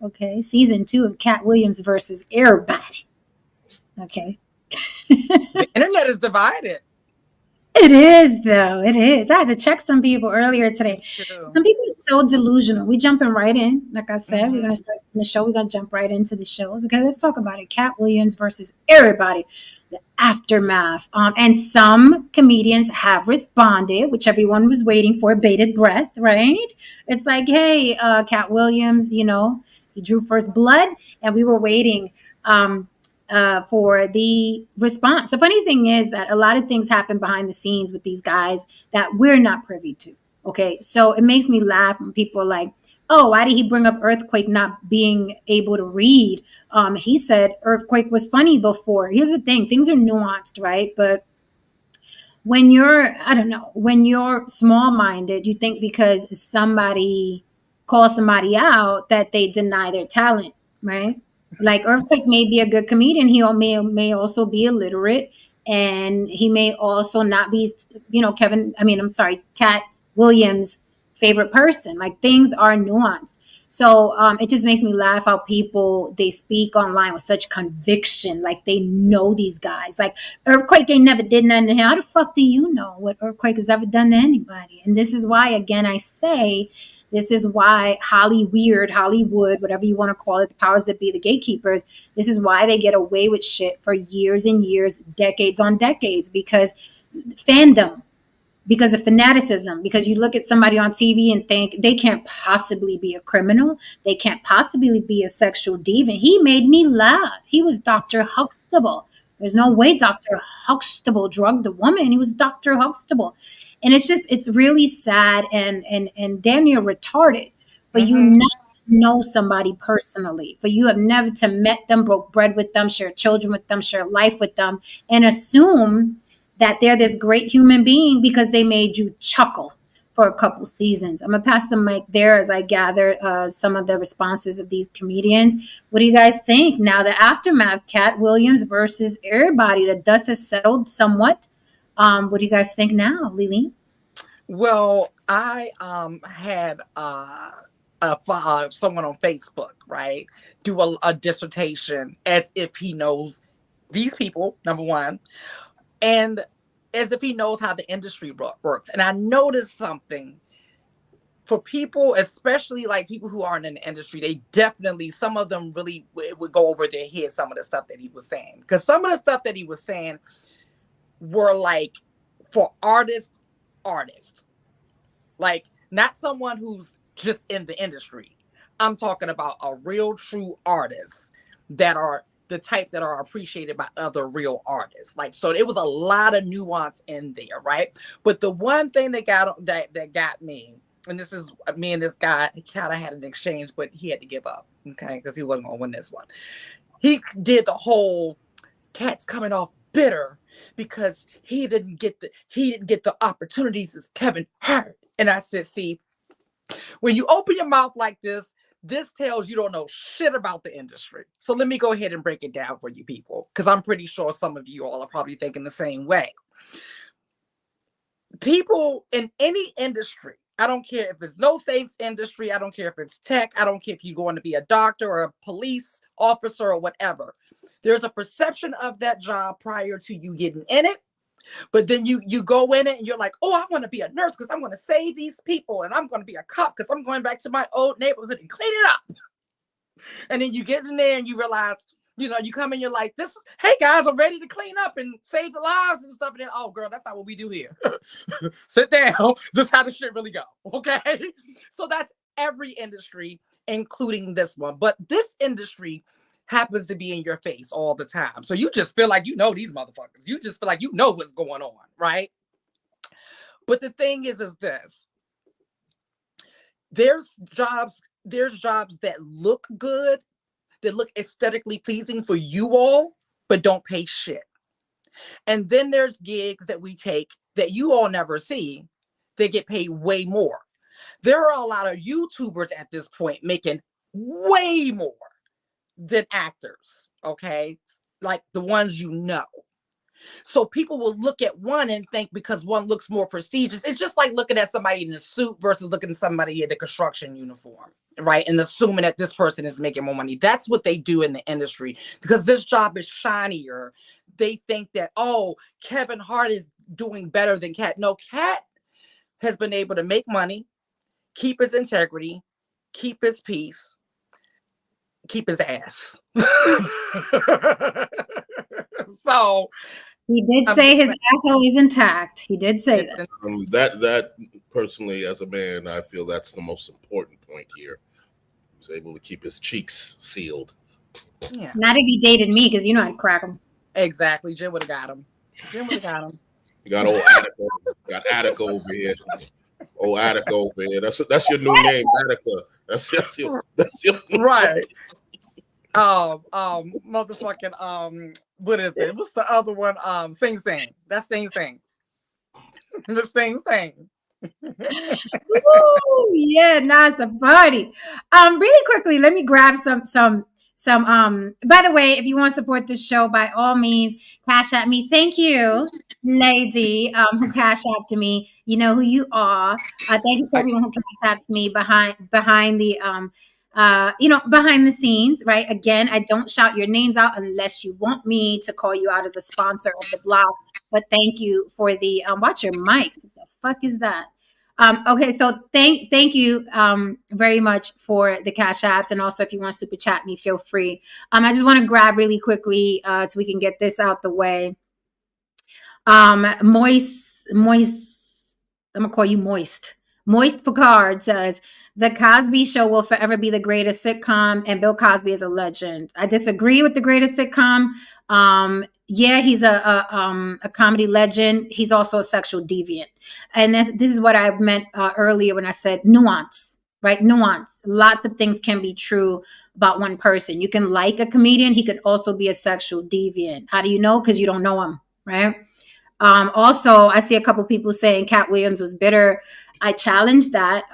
Okay, season 2 of Katt Williams versus everybody. Okay. The internet is divided. It is though. It is. I had to check some people earlier today. Me too. Some people are so delusional. We jumping right in. Like I said, we're Hmm. gonna start the show. We're gonna jump right into the shows. Okay, let's talk about it. Katt Williams versus everybody. The aftermath. And some comedians have responded, which everyone was waiting for, bated breath, right? It's like, hey, Katt Williams, he drew first blood, and we were waiting. For the response. The funny thing is that a lot of things happen behind the scenes with these guys that we're not privy to. Okay. So it makes me laugh when people are like, oh, why did he bring up Earthquake not being able to read? He said Earthquake was funny before. Here's the thing, things are nuanced, right? But when I don't know, when you're small minded, you think because somebody calls somebody out that they deny their talent, right? Like Earthquake may be a good comedian. He may also be illiterate, and he may also not be, I'm sorry, Katt Williams' favorite person. Like things are nuanced. So it just makes me laugh how people they speak online with such conviction, like they know these guys. Like Earthquake ain't never did nothing to him. How the fuck do you know what Earthquake has ever done to anybody? And this is why, again, I say this is why Hollywood, whatever you want to call it, the powers that be, the gatekeepers, this is why they get away with shit for years and years, decades on decades, because fandom, because of fanaticism, because you look at somebody on TV and think they can't possibly be a criminal, they can't possibly be a sexual deviant. He made me laugh. He was Dr. Huxtable. There's no way Dr. Huxtable drugged a woman. He was Dr. Huxtable. And it's really sad and damn near retarded for you Hmm. not to know somebody personally, for you have never to met them, broke bread with them, shared children with them, shared life with them, and assume that they're this great human being because they made you chuckle for a couple seasons. I'm gonna pass the mic there as I gather some of the responses of these comedians. What do you guys think now? The aftermath: Katt Williams versus everybody. The dust has settled somewhat. What do you guys think now, Lily? Well, I had someone on Facebook, right, do a dissertation as if he knows these people, number one, and as if he knows how the industry works. And I noticed something for people, especially like people who aren't in the industry, they definitely, some of them really would go over their head some of the stuff that he was saying. Because some of the stuff that he was saying were like for artists, like not someone who's just in the industry. I'm talking about a real true artist that are the type that are appreciated by other real artists. Like, so it was a lot of nuance in there, right? But the one thing that got me, and this is me and this guy kind of had an exchange, but he had to give up, okay, because he wasn't gonna win this one. He did the whole Katt's coming off bitter because he didn't get the opportunities as Kevin Hart. And I said, see, when you open your mouth like this tells you don't know shit about the industry. So let me go ahead and break it down for you people, because I'm pretty sure some of you all are probably thinking the same way. People in any industry, I don't care if it's no saints industry, I don't care if it's tech, I don't care if you're going to be a doctor or a police officer or whatever. There's a perception of that job prior to you getting in it. But then you go in it and you're like, oh, I want to be a nurse because I'm going to save these people, and I'm going to be a cop because I'm going back to my old neighborhood and clean it up. And then you get in there and you realize, you come in, you're like, hey guys, I'm ready to clean up and save the lives and stuff. And then, oh girl, that's not what we do here. Sit down. Just how the shit really go. Okay. So that's every industry, including this one. But this industry happens to be in your face all the time. So you just feel like you know these motherfuckers. You just feel like you know what's going on, right? But the thing is this. There's jobs that look good, that look aesthetically pleasing for you all, but don't pay shit. And then there's gigs that we take that you all never see, that get paid way more. There are a lot of YouTubers at this point making way more than actors, okay? Like the ones you know. So people will look at one and think because one looks more prestigious. It's just like looking at somebody in a suit versus looking at somebody in a construction uniform, right? And assuming that this person is making more money. That's what they do in the industry because this job is shinier. They think that, oh, Kevin Hart is doing better than Katt. No, Katt has been able to make money, keep his integrity, keep his peace, keep his ass. So He did say his asshole is intact. He did say that. That personally, as a man, I feel that's the most important point here. He was able to keep his cheeks sealed. Yeah. Not if he dated me, because you know I'd crack him. Exactly. Jim would have got him. Jim would have got him. You got old Attica. Got Attica over here. Old Attica over here. That's your new name, Attica. That's your right. Motherfucking what is it? What's the other one? Sing Sing. That's Sing Sing. The Sing Sing. Ooh, yeah, now it's a party. Really quickly, let me grab some by the way, if you want to support this show, by all means, cash at me. Thank you, lady, who cash apped to me. You know who you are. Thank you to everyone who cash apps me behind the behind the scenes, right? Again, I don't shout your names out unless you want me to call you out as a sponsor of the blog. But thank you for the watch your mics. What the fuck is that? Okay, so thank you very much for the cash apps, and also if you want to super chat me, feel free. I just want to grab really quickly so we can get this out the way. Moist. I'm gonna call you Moist. Moist Picard says the Cosby Show will forever be the greatest sitcom, and Bill Cosby is a legend. I disagree with the greatest sitcom. Yeah, he's a comedy legend. He's also a sexual deviant. And this is what I meant earlier when I said nuance, right? Nuance. Lots of things can be true about one person. You can like a comedian. He could also be a sexual deviant. How do you know? Because you don't know him, right? Also, I see a couple people saying Katt Williams was bitter. I challenge that.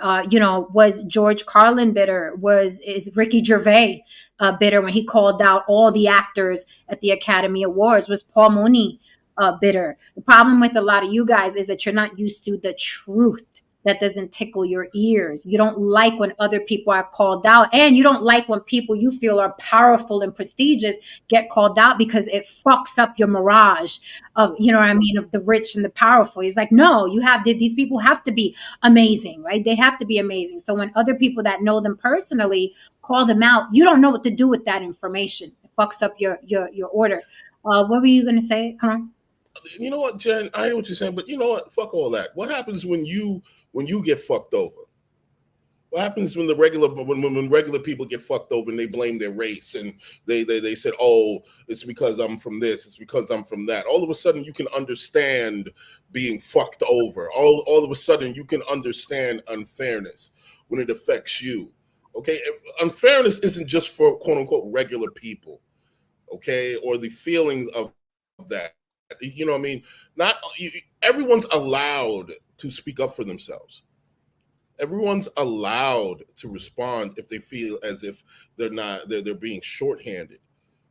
Was George Carlin bitter? Is Ricky Gervais bitter when he called out all the actors at the Academy Awards? Was Paul Mooney bitter? The problem with a lot of you guys is that you're not used to the truth. That doesn't tickle your ears. You don't like when other people are called out, and you don't like when people you feel are powerful and prestigious get called out because it fucks up your mirage of, of the rich and the powerful. He's like, no, these people have to be amazing, right? They have to be amazing. So when other people that know them personally call them out, you don't know what to do with that information. It fucks up your order. What were you going to say? Come on. You know what, Jen? I hear what you're saying, but you know what? Fuck all that. What happens when you get fucked over? What happens when when regular people get fucked over and they blame their race and they said, oh, it's because I'm from this, it's because I'm from that. All of a sudden you can understand being fucked over. All of a sudden you can understand unfairness when it affects you. Okay, unfairness isn't just for quote unquote regular people, okay, or the feeling of that. You know what I mean? Everyone's allowed to speak up for themselves. Everyone's allowed to respond if they feel as if they're being shorthanded.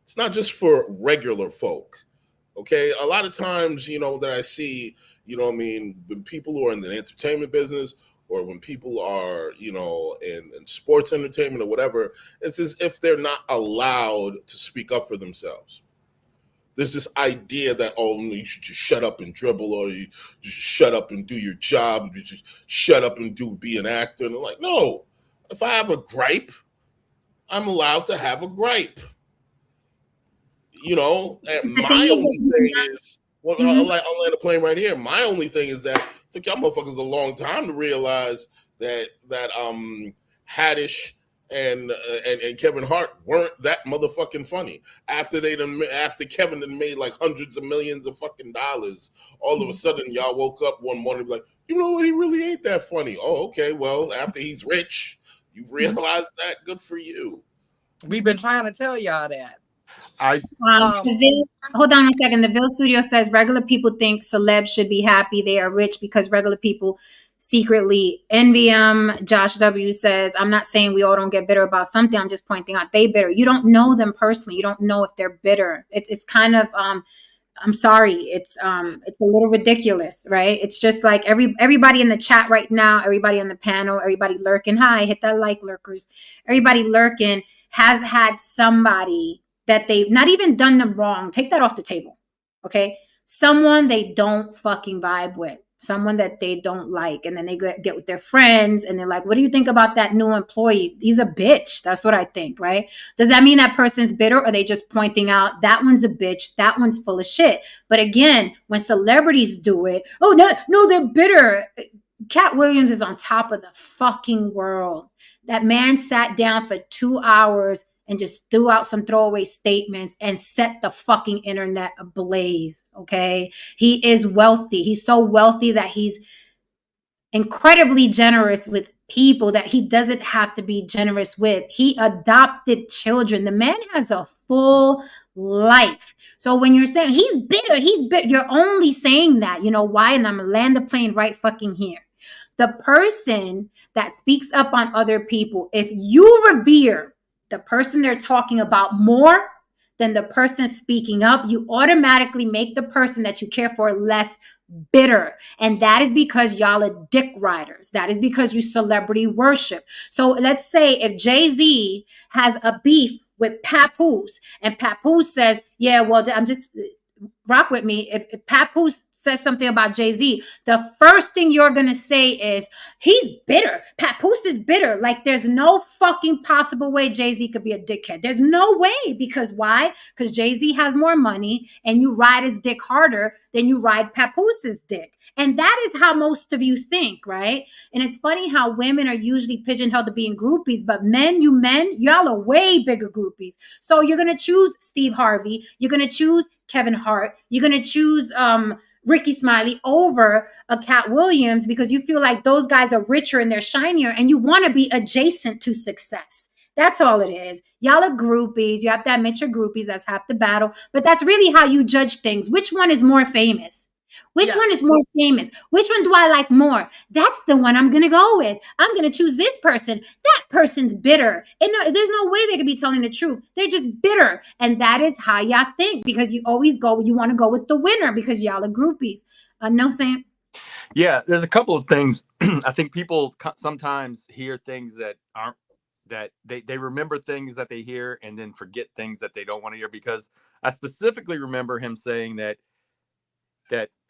It's not just for regular folk. Okay. A lot of times, that I see, when people who are in the entertainment business or when people are, in sports entertainment or whatever, it's as if they're not allowed to speak up for themselves. There's this idea that, you should just shut up and dribble, or you just shut up and do your job, you just shut up and be an actor. And I'm like, no, if I have a gripe, I'm allowed to have a gripe. And my only thing is, I'll land a plane right here. My only thing is that it took y'all motherfuckers a long time to realize that Haddish and Kevin Hart weren't that motherfucking funny. After Kevin had made like hundreds of millions of fucking dollars, all of a sudden y'all woke up one morning like, you know what, he really ain't that funny. Oh, okay, well, after he's rich, you've realized that. Good for you. We've been trying to tell y'all that. Hold on a second. The Ville Studio says regular people think celebs should be happy they are rich because regular people secretly envy them. Josh W says, I'm not saying we all don't get bitter about something. I'm just pointing out they bitter. You don't know them personally. You don't know if they're bitter. It's kind of I'm sorry, it's a little ridiculous, right? It's just like everybody in the chat right now, everybody on the panel, everybody lurking. Hi, hit that like, lurkers. Everybody lurking has had somebody that they've not even done them wrong. Take that off the table, okay? Someone they don't fucking vibe with, someone that they don't like, and then they get with their friends and they're like, what do you think about that new employee? He's a bitch. That's what I think, right? Does that mean that person's bitter, or are they just pointing out that one's a bitch, that one's full of shit? But again, when celebrities do it, oh no, they're bitter. Katt Williams is on top of the fucking world. That man sat down for 2 hours and just threw out some throwaway statements and set the fucking internet ablaze. Okay. He is wealthy. He's so wealthy that he's incredibly generous with people that he doesn't have to be generous with. He adopted children. The man has a full life. So when you're saying he's bitter, you're only saying that. You know why? And I'm going to land the plane right fucking here. The person that speaks up on other people, if you revere the person they're talking about more than the person speaking up, you automatically make the person that you care for less bitter. And that is because y'all are dick riders. That is because you celebrity worship. So let's say if Jay-Z has a beef with Papoose, and Papoose says, yeah, well, I'm just rock with me. If Papoose says something about Jay-Z, the first thing you're going to say is, he's bitter. Papoose is bitter. Like, there's no fucking possible way Jay-Z could be a dickhead. There's no way. Because why? Because Jay-Z has more money and you ride his dick harder than you ride Papoose's dick. And that is how most of you think, right? And it's funny how women are usually pigeonholed to being groupies, but y'all are way bigger groupies. So you're going to choose Steve Harvey. You're going to choose Kevin Hart. You're going to choose Ricky Smiley over a Katt Williams because you feel like those guys are richer and they're shinier and you want to be adjacent to success. That's all it is. Y'all are groupies. You have to admit you're groupies. That's half the battle. But that's really how you judge things. Which one is more famous? Which one is more famous? Which one do I like more? That's the one I'm going to go with. I'm going to choose this person. That person's bitter. And there's no way they could be telling the truth. They're just bitter. And that is how y'all think, because you always you want to go with the winner because y'all are groupies. No, Sam? Yeah, there's a couple of things. I think people sometimes hear things that aren't, that they remember things that they hear and then forget things that they don't want to hear, because I specifically remember him saying that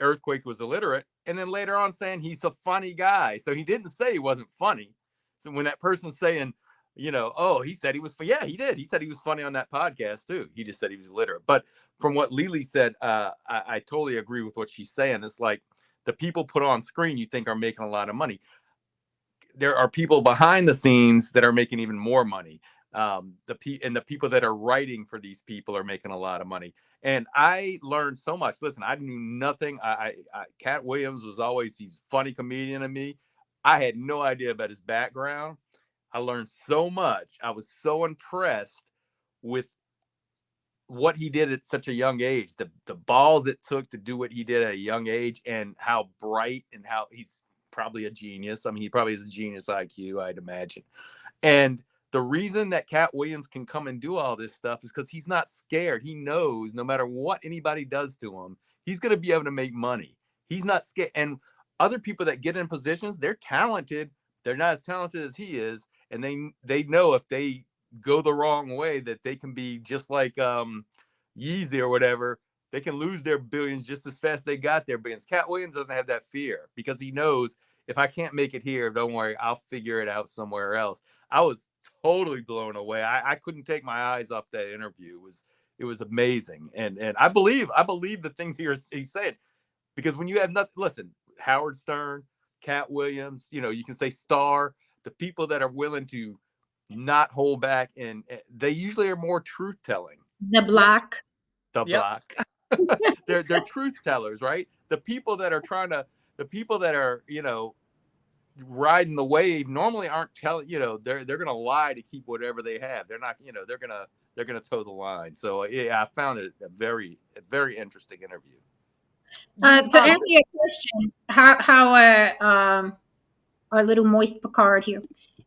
Earthquake was illiterate, and then later on saying he's a funny guy. So he didn't say he wasn't funny. So when that person's saying, oh, he said he was, yeah, he did. He said he was funny on that podcast too. He just said he was illiterate. But from what Lily said, I totally agree with what she's saying. It's like the people put on screen you think are making a lot of money. There are people behind the scenes that are making even more money. The people that are writing for these people are making a lot of money. And I learned so much. Listen, I knew nothing. Katt Williams was always, he's a funny comedian to me. I had no idea about his background. I learned so much. I was so impressed with what he did at such a young age, the balls it took to do what he did at a young age, and how bright, and how he's probably a genius. I mean, he probably has a genius IQ, I'd imagine. And the reason that Katt Williams can come and do all this stuff is because he's not scared. He knows no matter what anybody does to him, he's going to be able to make money. He's not scared. And other people that get in positions, they're talented. They're not as talented as he is. And they know if they go the wrong way that they can be just like Yeezy or whatever. They can lose their billions just as fast as they got their billions. Katt Williams doesn't have that fear because he knows, if I can't make it here, don't worry, I'll figure it out somewhere else. I was totally blown away. I couldn't take my eyes off that interview. It was amazing. And I believe the things he's saying, because when you have nothing, listen, Howard Stern, Katt Williams, you can say Star, the people that are willing to not hold back, and they usually are more truth telling. The Block. They're truth tellers, right? The people that are riding the wave normally aren't telling, they're gonna lie to keep whatever they have. They're not, they're gonna toe the line. So yeah, I found it a very interesting interview. To answer your question, how our little moist Picard here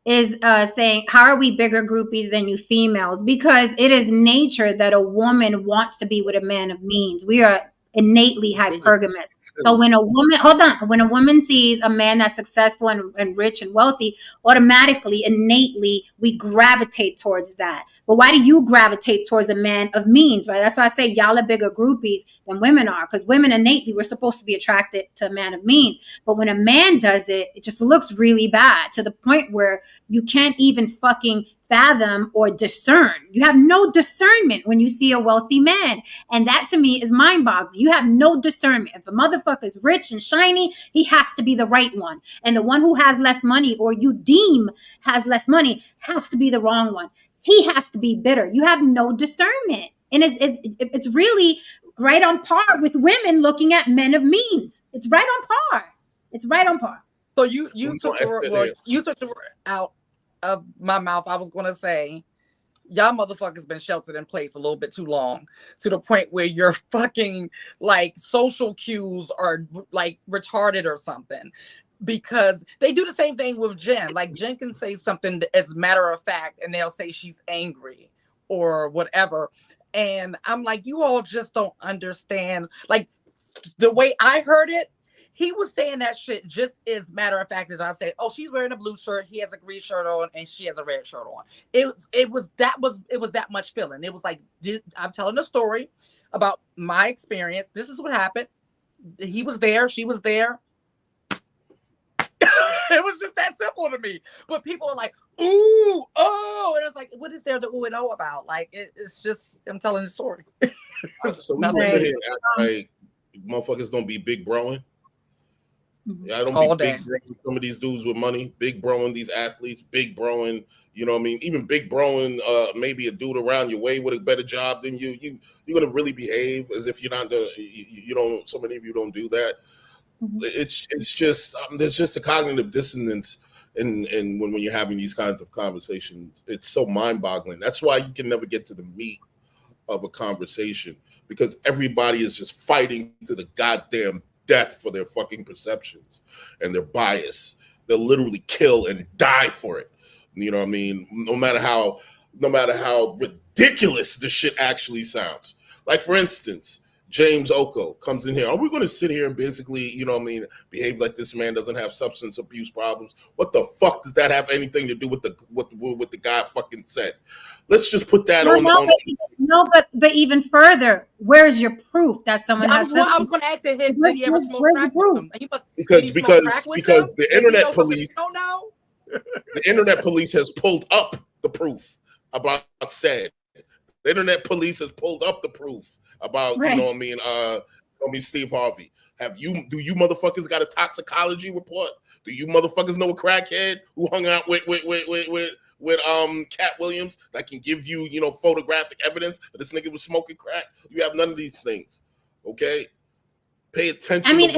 is saying, how are we bigger groupies than you females? Because it is nature that a woman wants to be with a man of means. We are innately hypergamous. So when a woman sees a man that's successful and rich and wealthy, automatically, innately, we gravitate towards that. But why do you gravitate towards a man of means, right? That's why I say y'all are bigger groupies than women are, because women innately, we're supposed to be attracted to a man of means. But when a man does it, it just looks really bad, to the point where you can't even fucking fathom or discern. You have no discernment when you see a wealthy man. And that to me is mind-boggling. You have no discernment. If a motherfucker is rich and shiny, he has to be the right one. And the one who has less money, or you deem has less money, has to be the wrong one. He has to be bitter. You have no discernment. And it's really right on par with women looking at men of means. It's right on par. It's right on par. So you took the word out of my mouth. I was going to say, y'all motherfuckers been sheltered in place a little bit too long, to the point where your fucking like social cues are like retarded or something. Because they do the same thing with Jen. Like Jen can say something as a matter of fact, and they'll say she's angry or whatever. And I'm like, you all just don't understand. Like the way I heard it, he was saying that shit just as matter of fact as I'm saying, oh, she's wearing a blue shirt, he has a green shirt on, and she has a red shirt on. It was that much feeling. It was like, I'm telling a story about my experience. This is what happened. He was there, she was there. It was just that simple to me. But people are like, ooh, oh, and it's like, what is there to ooh and oh about? Like, it's just, I'm telling the story. So we sit here and act like motherfuckers don't be big broing. I don't all be day. Big broing some of these dudes with money, big broing these athletes, big broing, you know what I mean? Even big broing maybe a dude around your way with a better job than you. You're gonna really behave as if you're not you don't, so many of you don't do that. It's just there's just a cognitive dissonance in when you're having these kinds of conversations. It's so mind-boggling. That's why you can never get to the meat of a conversation, because everybody is just fighting to the goddamn death for their fucking perceptions and their bias. They'll literally kill and die for it. You know what I mean? No matter how ridiculous the shit actually sounds. Like, for instance, James Oko comes in here. Are we going to sit here and basically, you know what I mean, behave like this man doesn't have substance abuse problems? What the fuck does that have anything to do with what the guy fucking said? Let's just put that on. But even further, where's your proof that someone has substance? I was going to ask him, did he ever smoke crack with him? Because the internet police, the internet police has pulled up the proof about said. The internet police has pulled up the proof about, you know what I mean, Steve Harvey. Do you motherfuckers got a toxicology report? Do you motherfuckers know a crackhead who hung out with Katt Williams that can give you, you know, photographic evidence that this nigga was smoking crack? You have none of these things. Okay? Pay attention. I mean,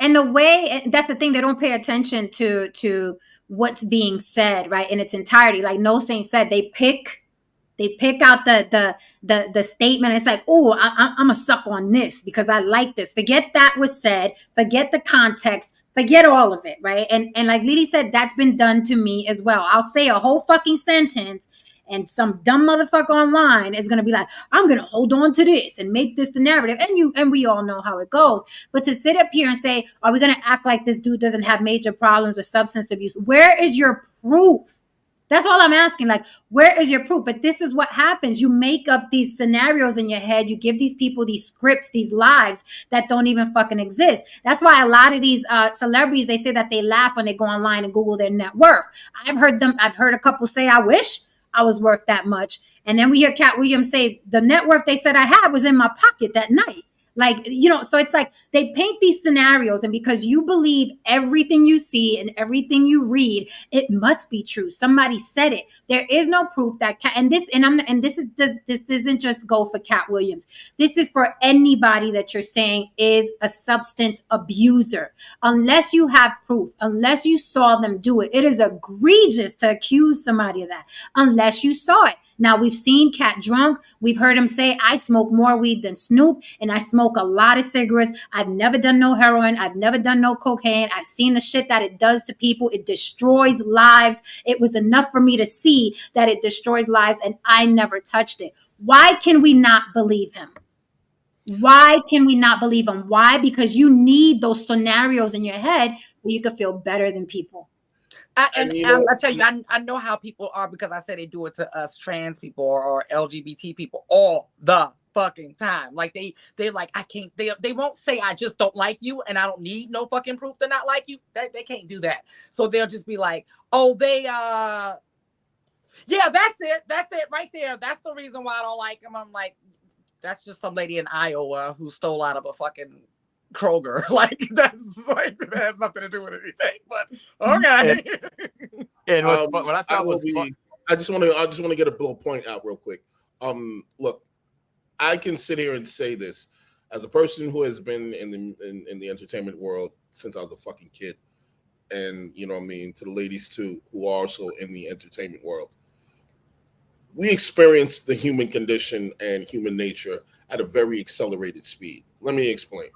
and the way, that's the thing, they don't pay attention to what's being said, right, in its entirety. Like No Saint said, they pick out the statement. It's like, oh, I'm a suck on this because I like this. Forget that was said. Forget the context. Forget all of it, right? And like Lily said, that's been done to me as well. I'll say a whole fucking sentence, and some dumb motherfucker online is gonna be like, I'm gonna hold on to this and make this the narrative. And we all know how it goes. But to sit up here and say, are we gonna act like this dude doesn't have major problems with substance abuse? Where is your proof? That's all I'm asking. Like, where is your proof? But this is what happens. You make up these scenarios in your head. You give these people these scripts, these lives that don't even fucking exist. That's why a lot of these celebrities, they say that they laugh when they go online and Google their net worth. I've heard a couple say, I wish I was worth that much. And then we hear Katt Williams say, the net worth they said I had was in my pocket that night. Like, you know, so it's like they paint these scenarios, and because you believe everything you see and everything you read, it must be true. Somebody said it. There is no proof that this doesn't just go for Katt Williams. This is for anybody that you're saying is a substance abuser. Unless you have proof, unless you saw them do it, it is egregious to accuse somebody of that. Unless you saw it. Now, we've seen Katt drunk. We've heard him say, I smoke more weed than Snoop, and I smoke a lot of cigarettes. I've never done no heroin. I've never done no cocaine. I've seen the shit that it does to people. It destroys lives. It was enough for me to see that it destroys lives, and I never touched it. Why can we not believe him? Why can we not believe them? Why? Because you need those scenarios in your head so you can feel better than people. And you know, I tell you, I know how people are because I said they do it to us trans people or LGBT people all the fucking time. Like they like, I can't, they won't say I just don't like you and I don't need no fucking proof to not like you. They can't do that. So they'll just be like, oh, yeah, that's it right there. That's the reason why I don't like him. I'm like, that's just some lady in Iowa who stole out of a fucking Kroger. Like that has nothing to do with anything. But okay. And what's fun, what I thought was fun. I just want to get a little point out real quick. Look, I can sit here and say this as a person who has been in the entertainment world since I was a fucking kid, and you know what I mean, to the ladies too who are also in the entertainment world. We experience the human condition and human nature at a very accelerated speed. Let me explain.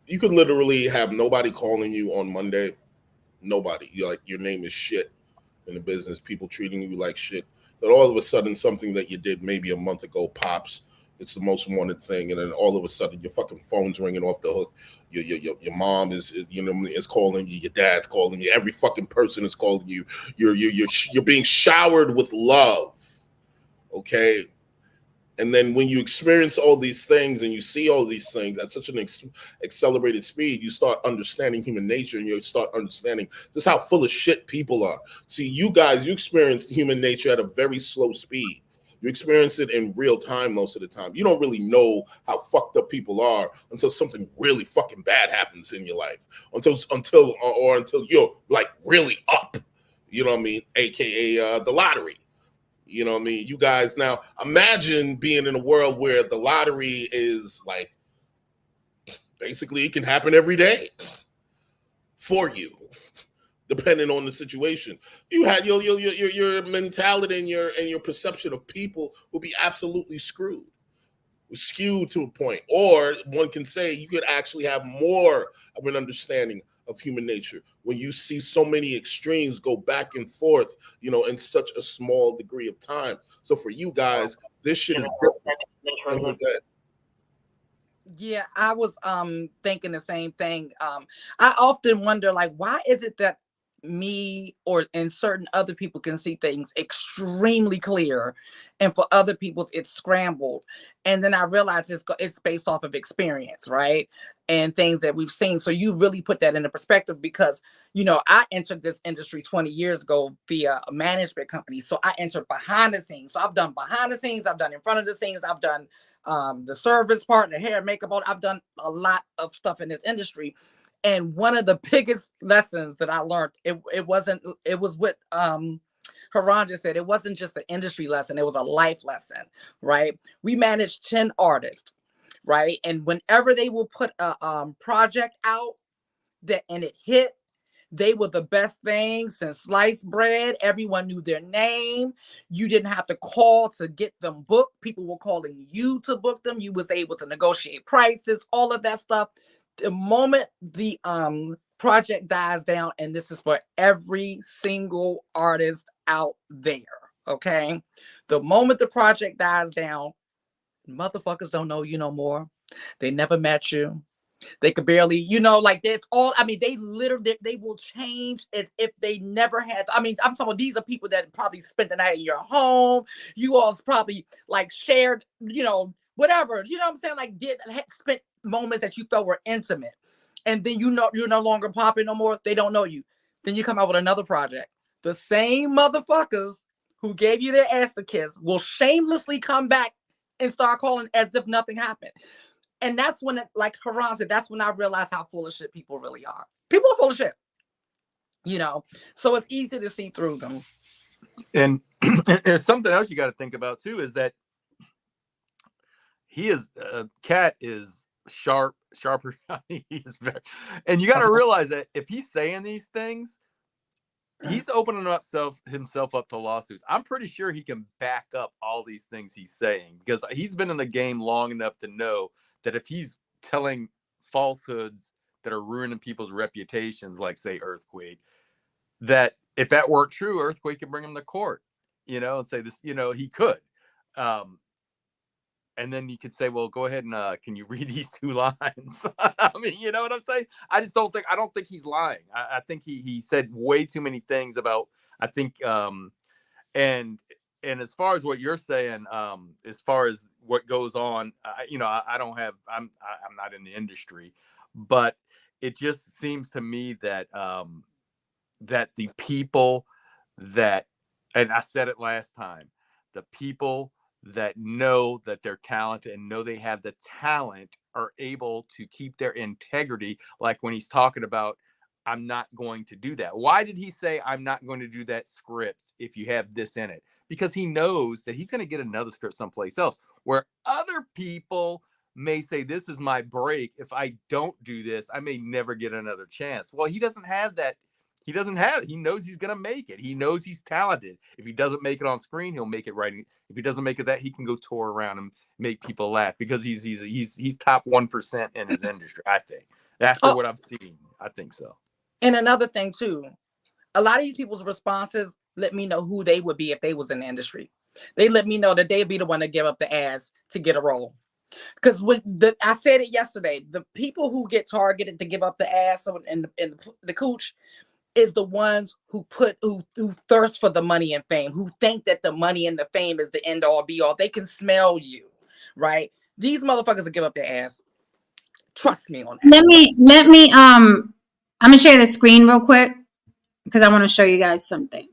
You could literally have nobody calling you on Monday. Nobody. You're like, your name is shit in the business, people treating you like shit. Then all of a sudden, something that you did maybe a month ago pops. It's the most wanted thing, and then all of a sudden, your fucking phone's ringing off the hook. Your mom is calling you. Your dad's calling you. Every fucking person is calling you. You're being showered with love. Okay. And then when you experience all these things and you see all these things at such an accelerated speed, you start understanding human nature and you start understanding just how full of shit people are. See, you guys, you experience human nature at a very slow speed. You experience it in real time most of the time. You don't really know how fucked up people are until something really fucking bad happens in your life. Until you're like really up. You know what I mean? AKA the lottery. You know what I mean? You guys, now imagine being in a world where the lottery is like, basically it can happen every day for you, depending on the situation. You had your mentality and your perception of people will be absolutely skewed to a point. Or one can say you could actually have more of an understanding of human nature when you see so many extremes go back and forth, in such a small degree of time. So for you guys, this shit is different. Yeah, I was thinking the same thing. I often wonder, like, why is it that me and certain other people can see things extremely clear, and for other people's it's scrambled? And then I realize it's based off of experience, right? And things that we've seen. So you really put that into perspective because I entered this industry 20 years ago via a management company. So I entered behind the scenes. So I've done behind the scenes, I've done in front of the scenes, I've done the service part, the hair, makeup. I've done a lot of stuff in this industry. And one of the biggest lessons that I learned, it was what Haran just said. It wasn't just an industry lesson, it was a life lesson, right? We managed 10 artists, right? And whenever they will put a project out and it hit, they were the best thing since sliced bread. Everyone knew their name. You didn't have to call to get them booked. People were calling you to book them. You was able to negotiate prices, all of that stuff. The moment the project dies down, and this is for every single artist out there, okay? The moment the project dies down, motherfuckers don't know you no more. They never met you. They could barely, like that's all. I mean, they literally, they will change as if they never had. I mean, I'm talking about these are people that probably spent the night in your home. You all's probably like shared, whatever, what I'm saying? Like spent moments that you felt were intimate. And then you're no longer popping no more. They don't know you. Then you come out with another project. The same motherfuckers who gave you their ass to kiss will shamelessly come back and start calling as if nothing happened. And that's when, like Haran said, that's when I realized how full of shit people really are. People are full of shit, so it's easy to see through them. And there's something else you got to think about too, is that Katt is sharper. He's very, and you got to realize that if he's saying these things, he's opening himself up to lawsuits. I'm pretty sure he can back up all these things he's saying because he's been in the game long enough to know that if he's telling falsehoods that are ruining people's reputations, like say Earthquake, that if that weren't true, Earthquake could bring him to court, and say this, he could. and then you could say, well, go ahead and can you read these 2 lines? I mean, you know what I'm saying? I don't think he's lying. I think he said way too many things about, I think, and as far as what you're saying, as far as what goes on, I'm not in the industry, but it just seems to me that that the people that, and I said it last time, the people that know that they're talented and know they have the talent are able to keep their integrity. Like when he's talking about, I'm not going to do that. Why did he say, I'm not going to do that script if you have this in it? Because he knows that he's going to get another script someplace else, where other people may say, this is my break. If I don't do this, I may never get another chance. Well, he doesn't have that. He doesn't have it. He knows he's going to make it. He knows he's talented. If he doesn't make it on screen, he'll make it writing. If he doesn't make it that, he can go tour around and make people laugh, because he's top 1% in his industry, I think. After what I've seen, I think so. And another thing too, a lot of these people's responses let me know who they would be if they was in the industry. They let me know that they'd be the one to give up the ass to get a role. Because I said it yesterday, the people who get targeted to give up the ass and the cooch is the ones who thirst for the money and fame, who think that the money and the fame is the end all be all. They can smell you, right? These motherfuckers will give up their ass. Trust me on that. Let me I'm gonna share the screen real quick because I want to show you guys something.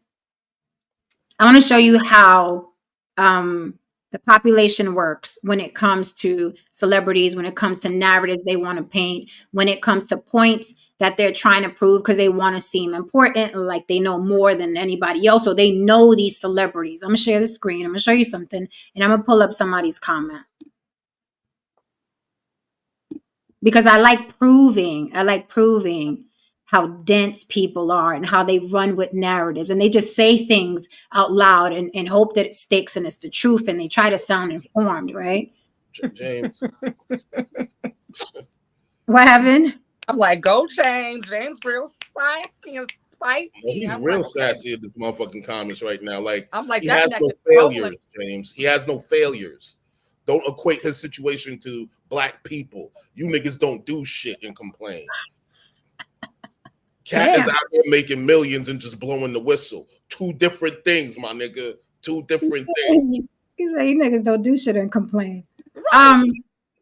I want to show you how the population works when it comes to celebrities, when it comes to narratives they want to paint, when it comes to points that they're trying to prove because they want to seem important, like they know more than anybody else, so they know these celebrities. I'm gonna share the screen. I'm gonna show you something, and I'm gonna pull up somebody's comment because I like proving how dense people are and how they run with narratives, and they just say things out loud and hope that it sticks and it's the truth, and they try to sound informed, right? James. What happened? I'm like, go James. James real sassy and spicy. He's real sassy in this motherfucking comments right now. Like, I'm like, he has no failures, James. He has no failures. Don't equate his situation to black people. You niggas don't do shit and complain. Katt is out here making millions and just blowing the whistle. 2 different things, my nigga. 2 different things. He said, you niggas don't do shit and complain. Right.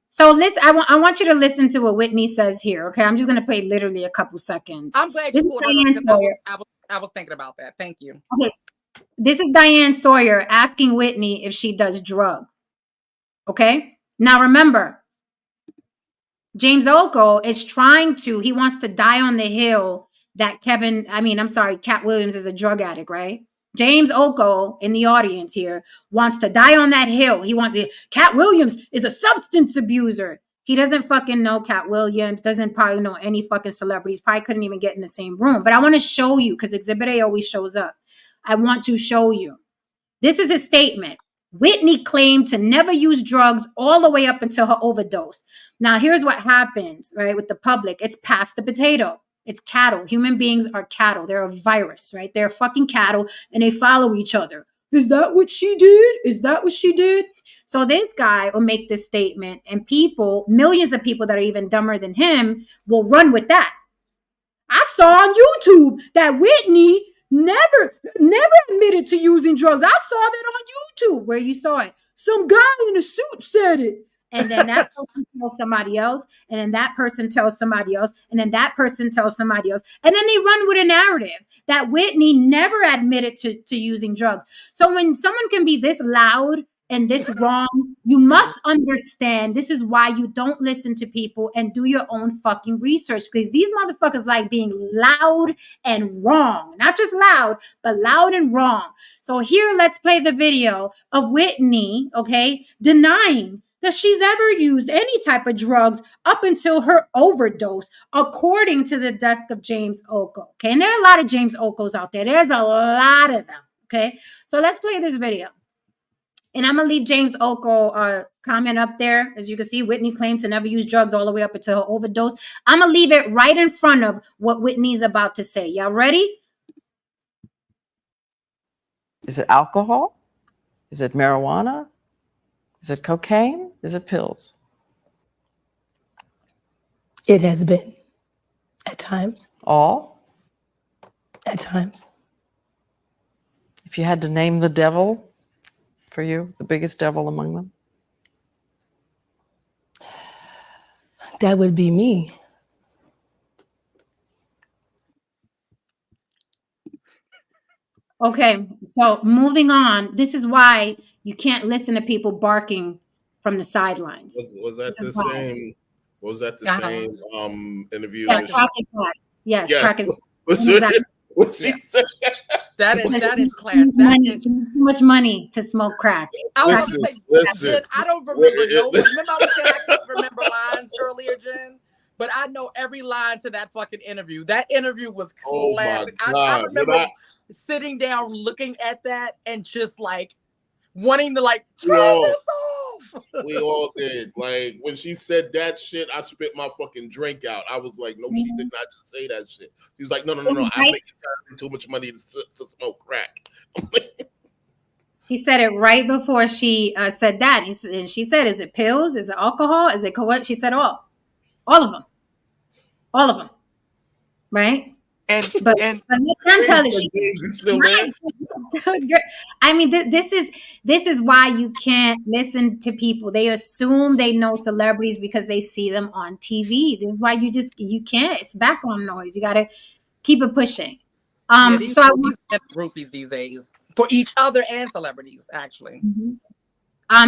So listen, I want you to listen to what Whitney says here. Okay, I'm just gonna play literally a couple seconds. I'm glad you pulled it up. I was thinking about that. Thank you. Okay, this is Diane Sawyer asking Whitney if she does drugs. Okay, now remember, James Oko is he wants to die on the hill that Katt Williams is a drug addict, right? James Oko in the audience here wants to die on that hill. Katt Williams is a substance abuser. He doesn't fucking know Katt Williams, doesn't probably know any fucking celebrities, probably couldn't even get in the same room. But I want to show you, because Exhibit A always shows up. I want to show you. This is a statement. Whitney claimed to never use drugs all the way up until her overdose. Now, here's what happens, right, with the public. It's past the potato. It's cattle. Human beings are cattle. They're a virus, right? They're fucking cattle, and they follow each other. Is that what she did? Is that what she did? So this guy will make this statement, and millions of people that are even dumber than him will run with that. I saw on YouTube that Whitney never admitted to using drugs. I saw that on YouTube. Where you saw it? Some guy in a suit said it. And then that person tells somebody else, and then that person tells somebody else, and then that person tells somebody else. And then they run with a narrative that Whitney never admitted to using drugs. So when someone can be this loud and this wrong, you must understand this is why you don't listen to people and do your own fucking research, because these motherfuckers like being loud and wrong. Not just loud, but loud and wrong. So here, let's play the video of Whitney, okay, denying that she's ever used any type of drugs up until her overdose, according to the desk of James Oko. Okay, and there are a lot of James Okos out there. There's a lot of them. Okay, so let's play this video. And I'm going to leave James Oko comment up there. As you can see, Whitney claimed to never use drugs all the way up until her overdose. I'm going to leave it right in front of what Whitney's about to say. Y'all ready? Is it alcohol? Is it marijuana? Is it cocaine? Is it pills? It has been. At times. All? At times. If you had to name the devil for you, the biggest devil among them? That would be me. Okay, so moving on. This is why you can't listen to people barking from the sidelines. Was that the same? Was that the same interview? Yes, crack is black. Yes, crack is black. What's he saying? That is class. Too much money to smoke crack. I was going to say, Jen, I don't remember. Remember I was saying I couldn't remember lines earlier, Jen? But I know every line to that fucking interview. That interview was classic. I remember sitting down looking at that and just like wanting to like turn this off. We all did. Like when she said that shit, I spit my fucking drink out. I was like, no, she did not just say that shit. She was like, no. I think it's too much money to smoke crack. She said it right before she said that. And she said, is it pills? Is it alcohol? Is it what? She said all of them. Right? But I'm telling you, I mean, this is why you can't listen to people. They assume they know celebrities because they see them on TV. This is why you can't. It's background noise. You got to keep it pushing. So I want groupies these days for each other and celebrities, actually. Mm-hmm.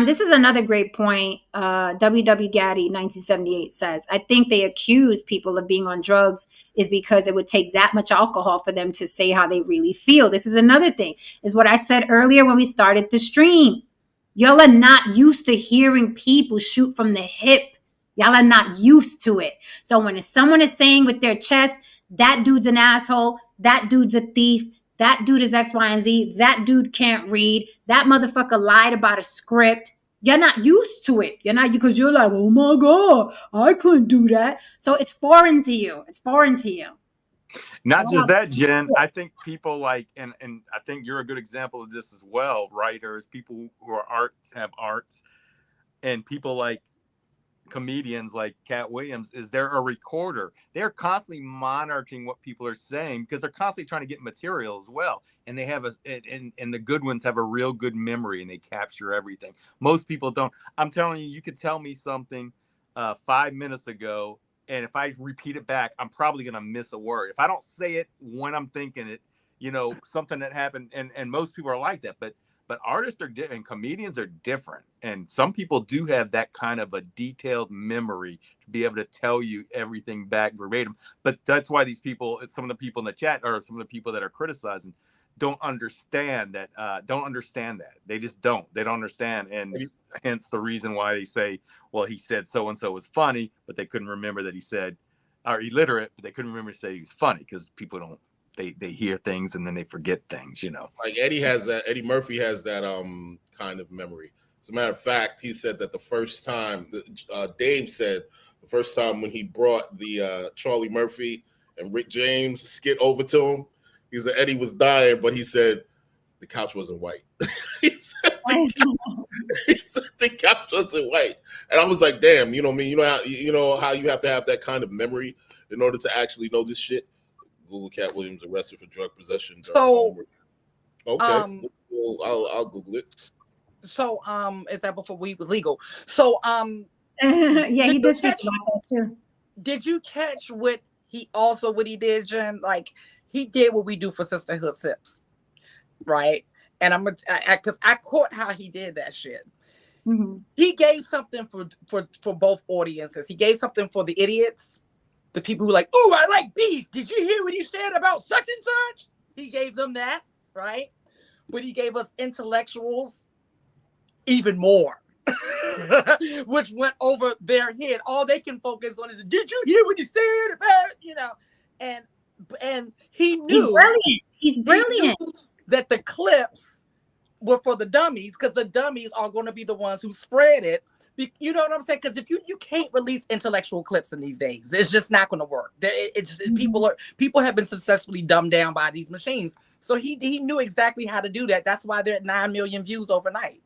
This is another great point. W.W. Gaddy, 1978 says, I think they accuse people of being on drugs is because it would take that much alcohol for them to say how they really feel. This is another thing, is what I said earlier when we started the stream. Y'all are not used to hearing people shoot from the hip. Y'all are not used to it. So when someone is saying with their chest, that dude's an asshole, that dude's a thief, that dude is X, Y, and Z. That dude can't read. That motherfucker lied about a script. You're not used to it. You're not, because you're like, oh my God, I couldn't do that. So it's foreign to you. Not just that, Jen. I think people like, and I think you're a good example of this as well. Writers, people who are have arts, and people like comedians like Katt Williams, is they're a recorder. They're constantly monitoring what people are saying because they're constantly trying to get material as well. And they have and the good ones have a real good memory and they capture everything. Most people don't. I'm telling you, you could tell me something 5 minutes ago, and if I repeat it back, I'm probably gonna miss a word. If I don't say it when I'm thinking it, something that happened, and most people are like that, but artists are and comedians are different. And some people do have that kind of a detailed memory to be able to tell you everything back verbatim. But that's why these people, some of the people in the chat or some of the people that are criticizing don't understand that. They just don't. They don't understand. And hence the reason why they say, well, he said so-and-so was funny, but they couldn't remember that he said, or illiterate, but they couldn't remember to say he was funny because people don't. They hear things and then they forget things, Like Eddie Murphy has that kind of memory. As a matter of fact, he said that the first time, Dave said the first time when he brought the Charlie Murphy and Rick James skit over to him, he said Eddie was dying, but he said the couch wasn't white. he said the couch wasn't white. And I was like, damn, you know me, you know how you have to have that kind of memory in order to actually know this shit. Google Katt Williams arrested for drug possession. So, okay, I'll Google it. So, is that before weed was legal? So, yeah, he did speak about that too. Did you catch what he did, Jen? Like he did what we do for Sisterhood Sips, right? And I'm because I caught how he did that shit. Mm-hmm. He gave something for both audiences. He gave something for the idiots. The people who are like, oh, I like beef. Did you hear what he said about such and such? He gave them that, right? But he gave us intellectuals even more, which went over their head. All they can focus on is, did you hear what he said about, and he knew. He's brilliant. He knew that the clips were for the dummies because the dummies are going to be the ones who spread it. You know what I'm saying? Because if you can't release intellectual clips in these days, it's just not going to work. People have been successfully dumbed down by these machines. So he knew exactly how to do that. That's why they're at 9 million views overnight.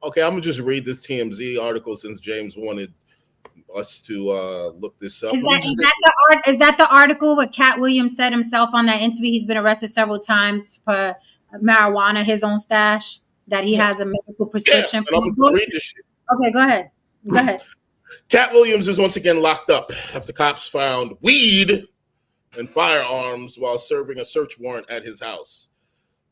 Okay, I'm gonna just read this TMZ article since James wanted us to look this up. Is that the article what Katt Williams said himself on that interview? He's been arrested several times for marijuana, his own stash, that he has a medical prescription. And I'm gonna read this shit. Okay, go ahead. Go ahead. Katt Williams is once again locked up after cops found weed and firearms while serving a search warrant at his house.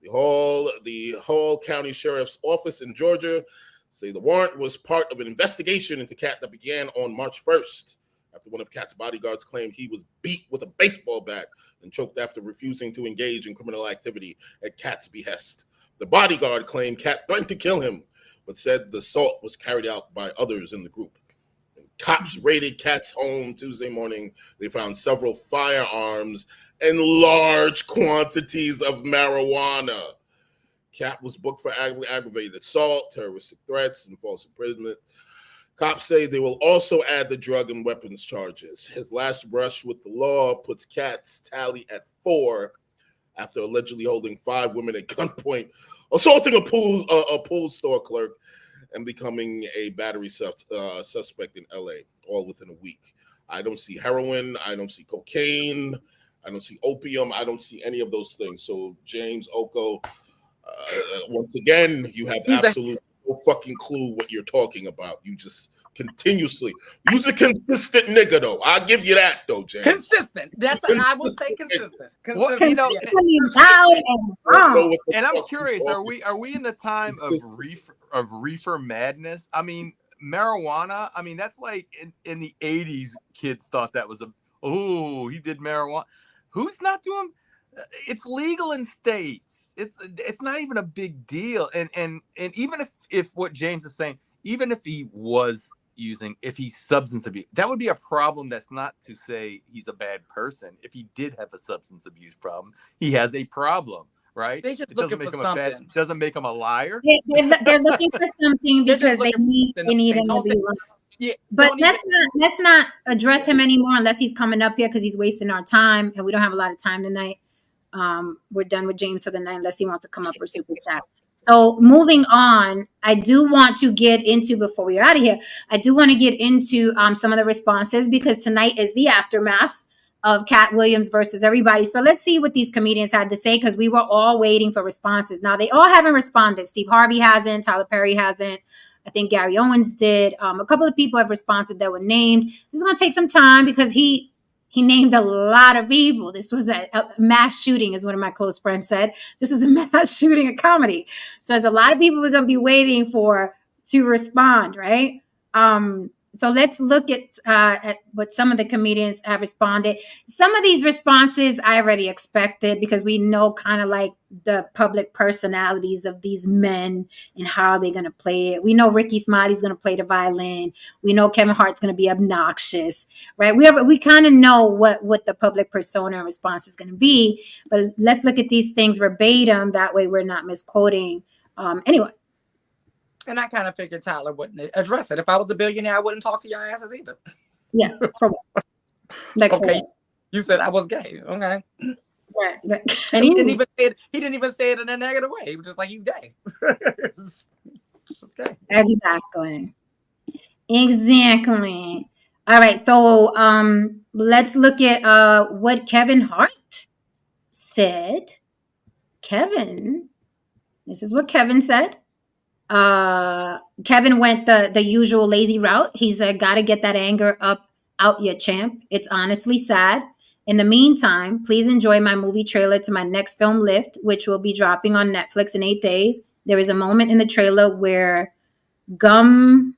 The Hall County Sheriff's Office in Georgia say the warrant was part of an investigation into Katt that began on March 1st after one of Katt's bodyguards claimed he was beat with a baseball bat and choked after refusing to engage in criminal activity at Katt's behest. The bodyguard claimed Katt threatened to kill him, but said the assault was carried out by others in the group. When cops raided Katt's home Tuesday morning, they found several firearms and large quantities of marijuana. Katt was booked for aggravated assault, terroristic threats, and false imprisonment. Cops say they will also add the drug and weapons charges. His last brush with the law puts Katt's tally at 4 after allegedly holding 5 women at gunpoint, assaulting a pool store clerk, and becoming a battery suspect in LA, all within a week. I don't see heroin. I don't see cocaine. I don't see opium. I don't see any of those things. So, James Oko, once again, you have absolutely no fucking clue what you're talking about. You just continuously use a consistent nigga, though. I'll give you that, though, James. Consistent. I will say consistent. Well, Consistent. you know, Wow. and I'm curious, are we in the time of reefer madness? I mean, marijuana. I mean, that's like in the 80s, kids thought that was he did marijuana. Who's not doing? It's legal in states. It's not even a big deal. And even if what James is saying, even if he was using, if he's substance abuse, that would be a problem. That's not to say he's a bad person. If he did have a substance abuse problem, he has a problem, right? They just looking for something. Doesn't make him a liar. They're looking for something because they need him to be wrong. Yeah, but let's not address him anymore unless he's coming up here because he's wasting our time and we don't have a lot of time tonight. We're done with James for the night unless he wants to come up or super chat. So moving on, I do want to get into, before we're out of here, I do want to get into some of the responses because tonight is the aftermath of Katt Williams versus everybody. So let's see what these comedians had to say because we were all waiting for responses. Now, they all haven't responded. Steve Harvey hasn't. Tyler Perry hasn't. I think Gary Owens did. A couple of people have responded that were named. This is going to take some time because he named a lot of people. This was a mass shooting, as one of my close friends said. This was a mass shooting, a comedy. So there's a lot of people we're going to be waiting for to respond, right? So let's look at what some of the comedians have responded. Some of these responses I already expected because we know kind of like the public personalities of these men and how they're going to play it. We know Ricky Smiley's going to play the violin. We know Kevin Hart's going to be obnoxious, right? We kind of know what the public persona and response is going to be. But let's look at these things verbatim. That way we're not misquoting anyone. And I kind of figured Tyler wouldn't address it. If I was a billionaire, I wouldn't talk to your asses either. Yeah. Okay. You said I was gay. Okay. Right. And he didn't even say it in a negative way. He was just like, he's gay. It's just gay. Exactly. All right. So let's look at what Kevin Hart said. This is what Kevin said. Kevin went the usual lazy route. He said, gotta get that anger out your champ. It's honestly sad. In the meantime, please enjoy my movie trailer to my next film, Lift, which will be dropping on Netflix in 8 days. There is a moment in the trailer where Google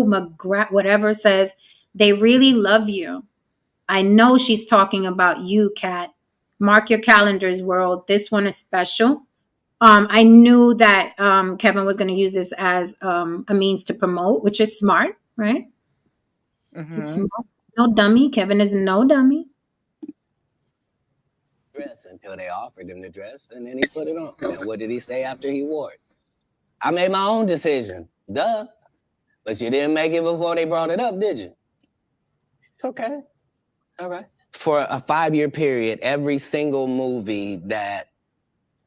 McGrath, whatever, says, they really love you. I know she's talking about you, Katt. Mark your calendars, world. This one is special. I knew that Kevin was going to use this as a means to promote, which is smart, right? Mm-hmm. Smart. No dummy. Kevin is no dummy. Dress until they offered him the dress, and then he put it on. And what did he say after he wore it? I made my own decision. Duh. But you didn't make it before they brought it up, did you? It's okay. All right. For a 5-year period, every single movie that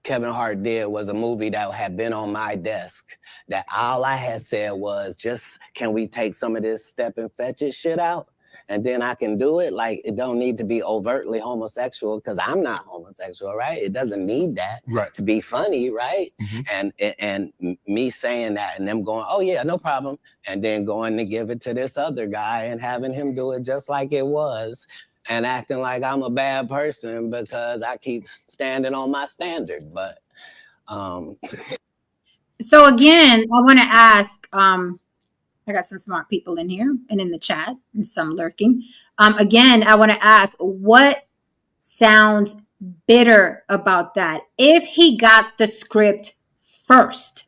Kevin Hart did was a movie that had been on my desk, that all I had said was, just, can we take some of this step and fetch it shit out? And then I can do it. Like, it don't need to be overtly homosexual, because I'm not homosexual, right? It doesn't need that to be funny, right? And me saying that and them going, oh yeah, no problem. And then going to give it to this other guy and having him do it just like it was, and acting like I'm a bad person because I keep standing on my standard. But so again, I want to ask, I got some smart people in here and in the chat and some lurking. Again, I want to ask, what sounds bitter about that? If he got the script first,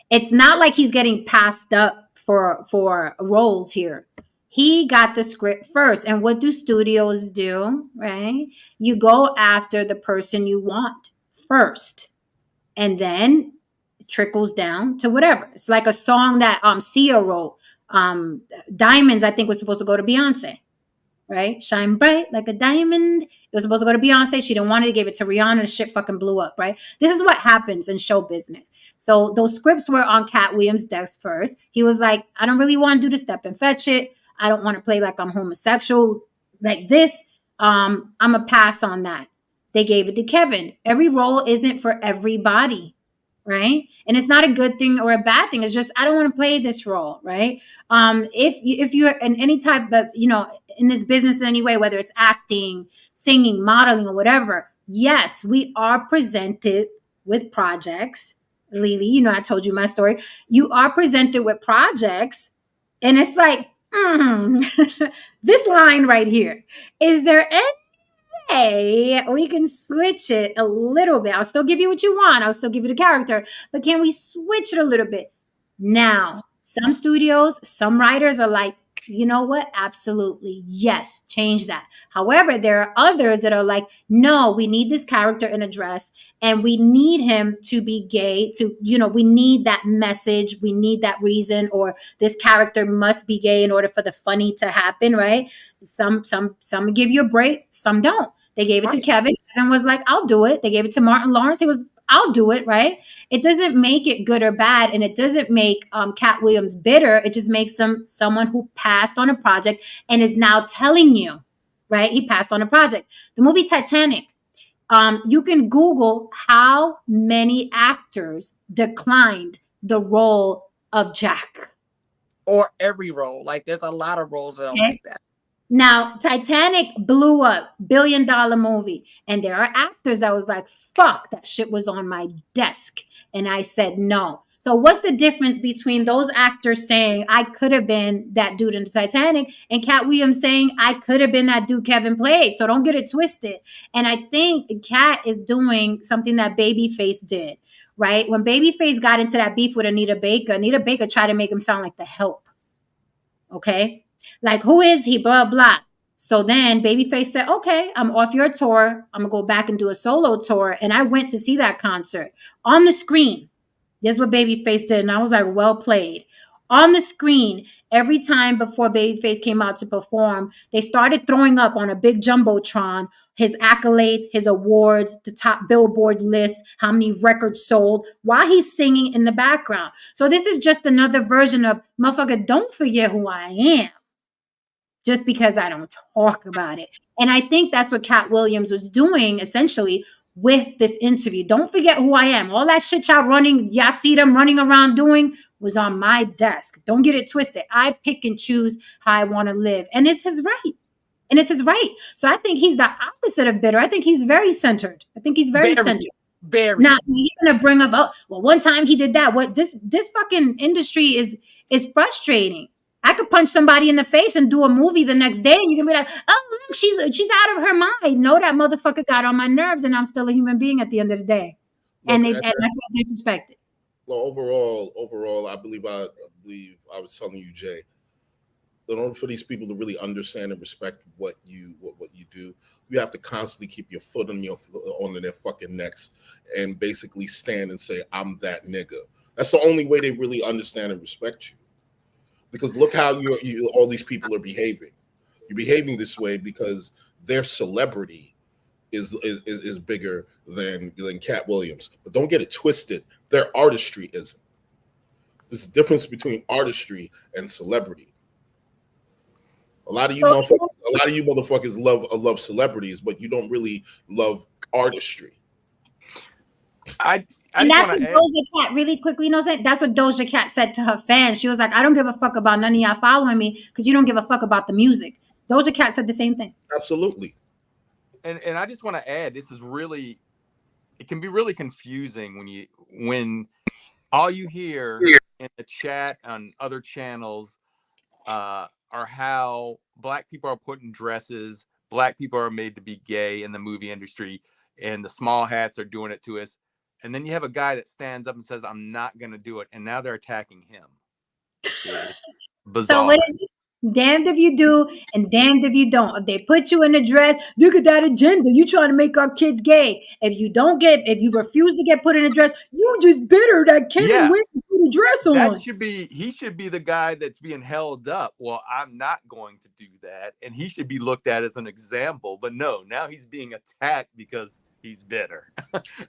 it's not like he's getting passed up for roles here. He got the script first. And what do studios do, right? You go after the person you want first. And then it trickles down to whatever. It's like a song that Sia wrote. Diamonds, I think, was supposed to go to Beyonce. Right? Shine bright like a diamond. It was supposed to go to Beyonce. She didn't want it to give it to Rihanna. The shit fucking blew up, right? This is what happens in show business. So those scripts were on Katt Williams' desk first. He was like, I don't really want to do the step and fetch it. I don't want to play like I'm homosexual like this. I'm a pass on that. They gave it to Kevin. Every role isn't for everybody, right? And it's not a good thing or a bad thing. It's just, I don't want to play this role, right? If you're in any type of, in this business in any way, whether it's acting, singing, modeling, or whatever, yes, we are presented with projects. Lily, I told you my story. You are presented with projects, and it's like, this line right here. Is there any way we can switch it a little bit? I'll still give you what you want. I'll still give you the character, but can we switch it a little bit? Now, some studios, some writers are like, you know what? Absolutely. Yes. Change that. However, there are others that are like, no, we need this character in a dress and we need him to be gay we need that message. We need that reason, or this character must be gay in order for the funny to happen. Right. Some give you a break. Some don't. They gave it to Kevin. Kevin was like, I'll do it. They gave it to Martin Lawrence. He was, I'll do it, right? It doesn't make it good or bad, and it doesn't make Katt Williams bitter. It just makes him someone who passed on a project and is now telling you, right? He passed on a project. The movie Titanic, you can Google how many actors declined the role of Jack. Or every role. Like, there's a lot of roles that are like that. Now, Titanic blew up, $1 billion movie. And there are actors that was like, fuck, that shit was on my desk. And I said no. So what's the difference between those actors saying I could have been that dude in the Titanic and Katt Williams saying I could have been that dude Kevin played? So don't get it twisted. And I think Katt is doing something that Babyface did, right? When Babyface got into that beef with Anita Baker tried to make him sound like the Help. Okay? Like, who is he? Blah, blah. So then Babyface said, okay, I'm off your tour. I'm going to go back and do a solo tour. And I went to see that concert on the screen. This is what Babyface did. And I was like, well played. On the screen, every time before Babyface came out to perform, they started throwing up on a big jumbotron his accolades, his awards, the top Billboard list, how many records sold, while he's singing in the background. So this is just another version of, motherfucker, don't forget who I am, just because I don't talk about it. And I think that's what Katt Williams was doing, essentially, with this interview. Don't forget who I am. All that shit y'all see them running around doing was on my desk. Don't get it twisted. I pick and choose how I want to live. And it's his right. And it's his right. So I think he's the opposite of bitter. I think he's very centered. I think he's very centered. Very. Now, you're going to bring up, one time he did that. What this fucking industry is frustrating. I could punch somebody in the face and do a movie the next day, and you can be like, oh, look, she's out of her mind. No, that motherfucker got on my nerves, and I'm still a human being at the end of the day. Look, and I feel disrespected. Well, overall, I believe I was telling you, Jay, in order for these people to really understand and respect what you do, you have to constantly keep your foot on their fucking necks and basically stand and say, I'm that nigga. That's the only way they really understand and respect you. Because look how all these people are behaving. You're behaving this way because their celebrity is bigger than Katt Williams. But don't get it twisted. Their artistry isn't. There's a difference between artistry and celebrity. A lot of you motherfuckers love celebrities, but you don't really love artistry. And that's what Doja Cat, really quickly, that's what Doja Cat said to her fans. She was like, I don't give a fuck about none of y'all following me because you don't give a fuck about the music. Doja Cat said the same thing. Absolutely. And I just want to add, it can be really confusing when all you hear in the chat on other channels are how black people are put in dresses, black people are made to be gay in the movie industry, and the small hats are doing it to us. And then you have a guy that stands up and says, I'm not going to do it. And now they're attacking him. It's bizarre. So what is it? Damned if you do and damned if you don't. If they put you in a dress, look at that agenda. You trying to make our kids gay. If you refuse to get put in a dress, you just bitter that Kevin Wynn put a dress on. He should be the guy that's being held up. Well, I'm not going to do that. And he should be looked at as an example. But no, now he's being attacked because he's bitter.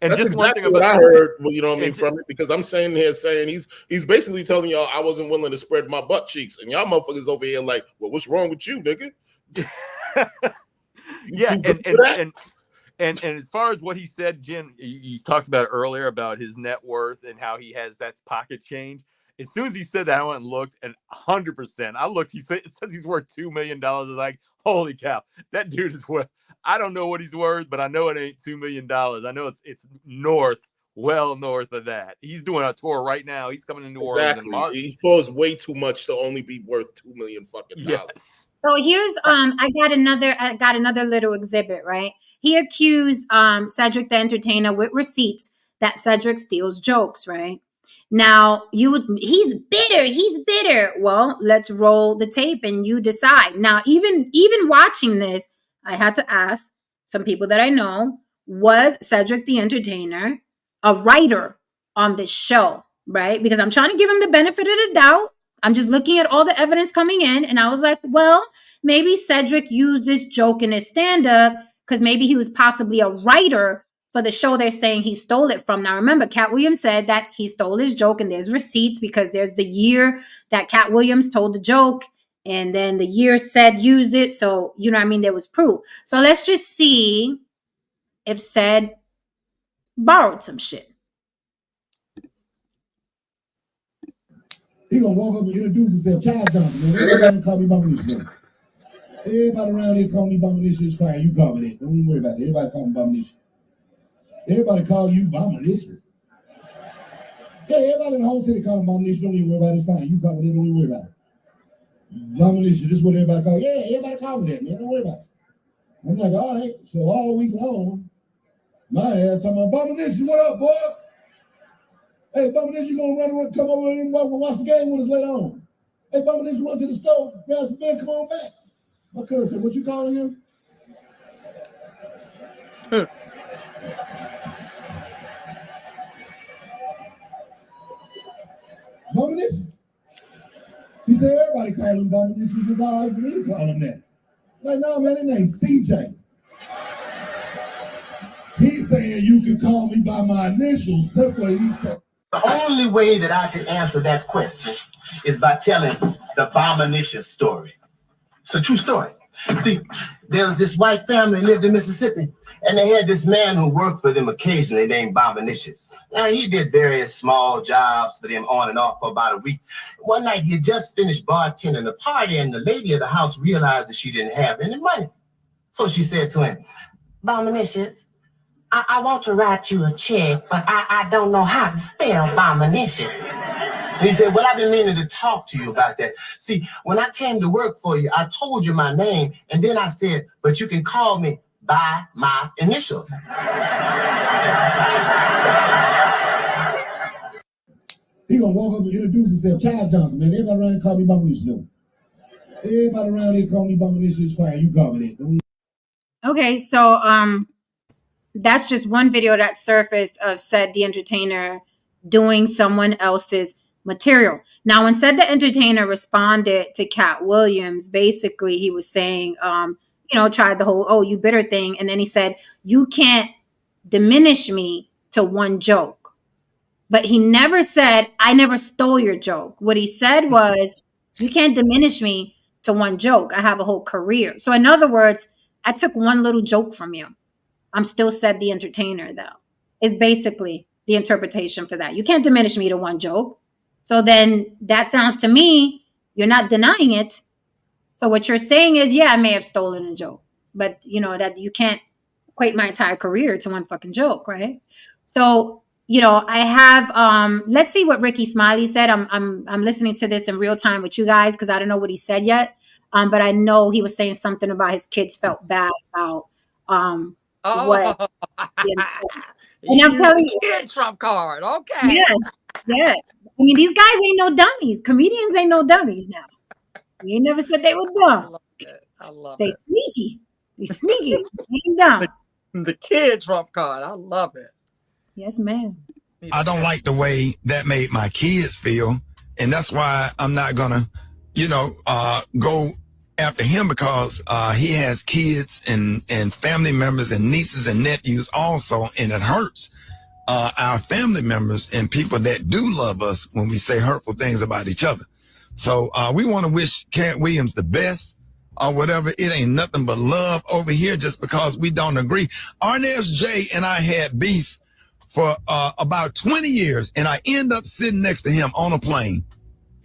And that's just exactly what I heard, you know what I mean, from it, because I'm saying he's basically telling y'all I wasn't willing to spread my butt cheeks, and y'all motherfuckers over here like, well, what's wrong with you, nigga? Yeah, and as far as what he said, Jen, you talked about earlier about his net worth and how he has that's pocket change. As soon as he said that, I went and looked, and 100%. I looked. It says he's worth $2 million. I was like, holy cow, that dude is worth. I don't know what he's worth, but I know it ain't $2 million. I know it's well north of that. He's doing a tour right now. He's coming to New Orleans in March. He tours way too much to only be worth $2 million fucking dollars. Yes. So here's I got another little exhibit, right? He accused Cedric the Entertainer with receipts that Cedric steals jokes, right? Now he's bitter. Well, let's roll the tape and you decide. Now, even watching this, I had to ask some people that I know, was Cedric the Entertainer a writer on this show, right? Because I'm trying to give him the benefit of the doubt. I'm just looking at all the evidence coming in, and I was like, well, maybe Cedric used this joke in his stand-up because maybe he was possibly a writer for the show they're saying he stole it from. Now, remember, Katt Williams said that he stole his joke, and there's receipts because there's the year that Katt Williams told the joke, and then the year Ced used it. So, you know what I mean? There was proof. So let's just see if Ced borrowed some shit. He gonna walk up and introduce himself, Chad Johnson, man. Everybody call me Bombinish, man. Everybody around here call me Bombinish, it's fine. You call me that. Don't even worry about it. Everybody call me Bombinish. Everybody call you Bombinish. Yeah, everybody in the whole city call me Bombinish. Don't even worry about it. It's fine. You call me that. Don't even worry about it. Bombinish, this is what everybody call. Yeah, everybody call me that, man. Don't worry about it. I'm like, all right. So all week long, my ass talking about Bombinish, what up, boy? Hey, Bombinish, you gonna run around, come over and watch the game with us later on? Hey, Bombinish, run to the store, grab some beer, come on back. My cousin said, what you calling him? Bombinish? He said, everybody call him Bombinish. He says, all right for me to call him that. Like, no, man, his name's CJ. He's saying you can call me by my initials. That's what he said. The only way that I can answer that question is by telling the Bombinish story. It's a true story. See, there was this white family that lived in Mississippi, and they had this man who worked for them occasionally named Bombinish. Now, he did various small jobs for them on and off for about a week. One night, he had just finished bartending a party, and the lady of the house realized that she didn't have any money. So she said to him, Bombinish, I want to write you a check, but I don't know how to spell Bombinish. He said, well, I've been meaning to talk to you about that. See, when I came to work for you, I told you my name, and then I said, but you can call me by my initials. He gonna walk up and introduce himself, Chad Johnson, man. Everybody around here call me Bombinish, no. Everybody around here call me Bombinish, it's fine. You call me that. Okay, so that's just one video that surfaced of Ced the Entertainer doing someone else's material. Now, when Ced the Entertainer responded to Katt Williams, basically he was saying, tried the whole, oh, you bitter thing. And then he said, you can't diminish me to one joke. But he never said, I never stole your joke. What he said was, you can't diminish me to one joke. I have a whole career. So in other words, I took one little joke from you. I'm still said the entertainer, though. Is basically the interpretation for that. You can't diminish me to one joke. So then that sounds to me, you're not denying it. So what you're saying is, yeah, I may have stolen a joke, but that you can't equate my entire career to one fucking joke, right? So, I have let's see what Ricky Smiley said. I'm listening to this in real time with you guys because I don't know what he said yet. But I know he was saying something about his kids felt bad about what and I'm telling you, kid trump card. Okay. Yeah. I mean, these guys ain't no dummies. Comedians ain't no dummies now. You ain't never said they were dumb. I love they it. Sneaky. They sneaky. They ain't dumb. The kid trump card. I love it. Yes, ma'am. I don't like the way that made my kids feel. And that's why I'm not gonna, go after him because he has kids and family members and nieces and nephews also, and it hurts our family members and people that do love us when we say hurtful things about each other. So we want to wish Katt Williams the best or whatever. It ain't nothing but love over here just because we don't agree. Arnez J and I had beef for about 20 years, and I end up sitting next to him on a plane.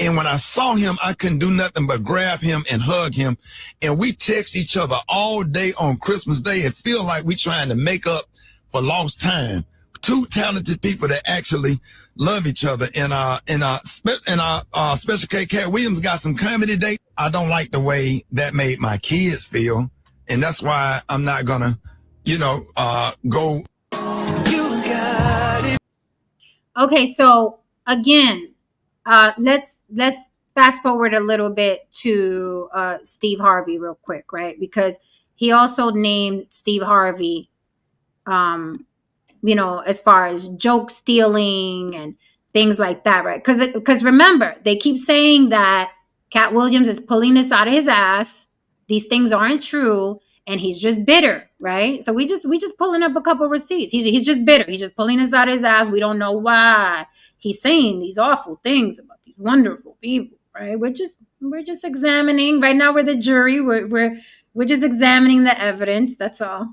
And when I saw him, I couldn't do nothing but grab him and hug him. And we text each other all day on Christmas Day. It feel like we trying to make up for lost time. Two talented people that actually love each other. And Special K, Katt Williams got some comedy dates. I don't like the way that made my kids feel. And that's why I'm not gonna, go. Okay, so again, let's fast forward a little bit to Steve Harvey real quick, right? Because he also named Steve Harvey, as far as joke stealing and things like that, right? Because remember, they keep saying that Katt Williams is pulling this out of his ass. These things aren't true. And he's just bitter, right? So we just pulling up a couple of receipts. He's just bitter. He's just pulling this out of his ass. We don't know why he's saying these awful things about these wonderful people, right? We're just examining. Right now we're the jury. We're just examining the evidence. That's all.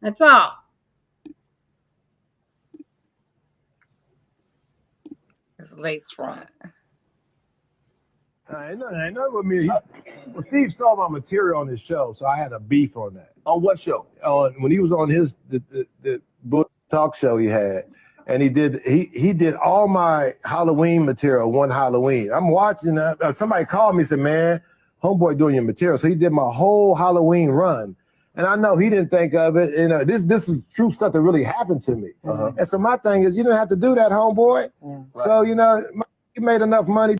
That's all. It's lace front. Ain't nothing with me. Steve stole my material on his show, so I had a beef on that. On what show? When he was on the talk show he had, and he did all my Halloween material one Halloween. I'm watching. Somebody called me and said, "Man, homeboy doing your material." So he did my whole Halloween run, and I know he didn't think of it. This is true stuff that really happened to me. Uh-huh. And so my thing is, you don't have to do that, homeboy. Right. So you made enough money.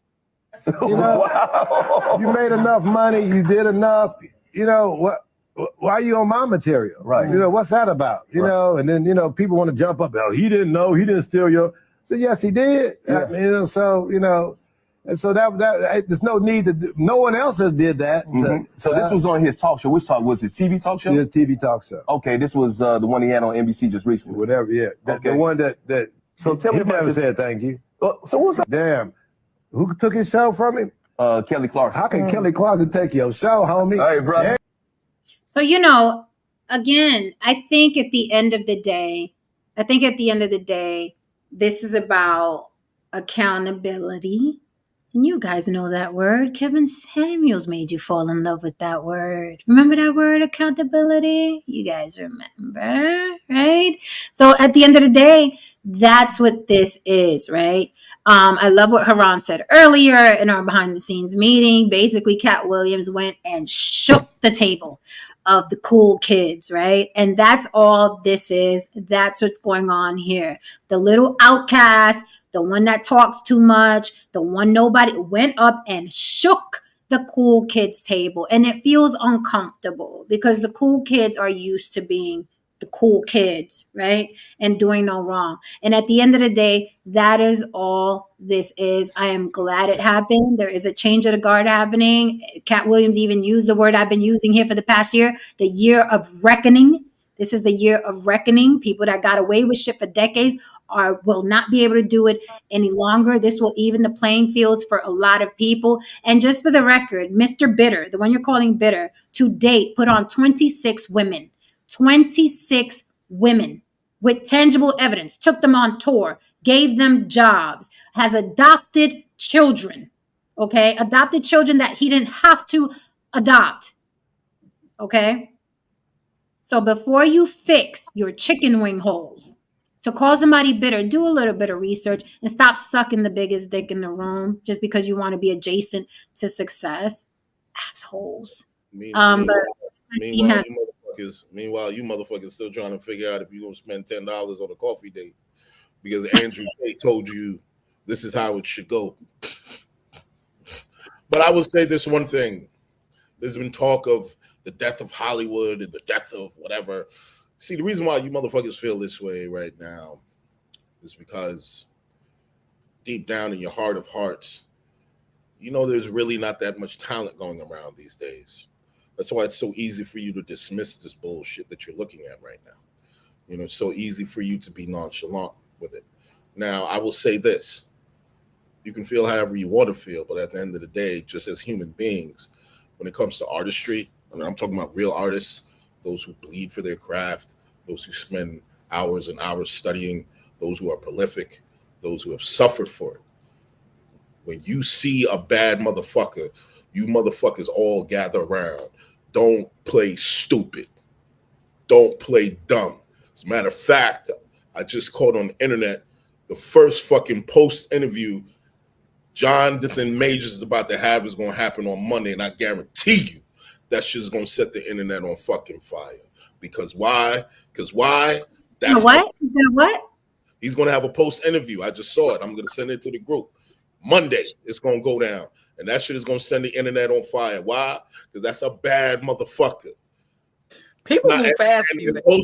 Wow. You made enough money. You did enough. What? Why are you on my material? Right. What's that about? And then people want to jump up. Oh, he didn't know. He didn't steal your. So yes, he did. Yeah. And so that there's no need to. No one else has did that. Mm-hmm. So this was on his talk show. Which talk was his TV talk show? His TV talk show. Okay, this was the one he had on NBC just recently. Whatever. Yeah. The one that. So tell me about never said thank you. So what's that? Damn. Who took his show from him? Kelly Clarkson. How can Kelly Clarkson take your show, homie? Hey, brother. So, again, I think at the end of the day, this is about accountability. And you guys know that word. Kevin Samuels made you fall in love with that word. Remember that word, accountability? You guys remember, right? So at the end of the day, that's what this is, right? I love what Haran said earlier in our behind the scenes meeting. Basically, Katt Williams went and shook the table of the cool kids, right? And that's all this is. That's what's going on here. The little outcast, the one that talks too much, the one nobody went up and shook the cool kids table. And it feels uncomfortable because the cool kids are used to being the cool kids, right? And doing no wrong. And at the end of the day, that is all this is. I am glad it happened. There is a change of the guard happening. Katt Williams even used the word I've been using here for the past year, the year of reckoning. This is the year of reckoning. People that got away with shit for decades will not be able to do it any longer. This will even the playing fields for a lot of people. And just for the record, Mr. Bitter, the one you're calling Bitter, to date put on 26 women. 26 women with tangible evidence, took them on tour, gave them jobs, has adopted children, okay? Adopted children that he didn't have to adopt, okay? So before you fix your chicken wing holes to call somebody bitter, do a little bit of research and stop sucking the biggest dick in the room just because you want to be adjacent to success. Assholes. Meanwhile, you motherfuckers still trying to figure out if you're gonna spend $10 on a coffee date because Andrew Tate told you this is how it should go. But I will say this one thing: there's been talk of the death of Hollywood and the death of whatever. See, the reason why you motherfuckers feel this way right now is because deep down in your heart of hearts, you know there's really not that much talent going around these days. That's why it's so easy for you to dismiss this bullshit that you're looking at right now. You know, it's so easy for you to be nonchalant with it. Now, I will say this. You can feel however you want to feel, but at the end of the day, just as human beings, when it comes to artistry, I mean, I'm talking about real artists, those who bleed for their craft, those who spend hours and hours studying, those who are prolific, those who have suffered for it. When you see a bad motherfucker, you motherfuckers all gather around. Don't play stupid. Don't play dumb. As a matter of fact, I just caught on the internet the first fucking post interview Jonathan Majors is about to have is going to happen on Monday, and I guarantee you that shit's going to set the internet on fucking fire. Because why? Because why? That's what? What? He's going to have a post interview. I just saw it. I'm going to send it to the group. Monday, it's going to go down. And that shit is going to send the internet on fire. Why? Because that's a bad motherfucker. People move fast. The whole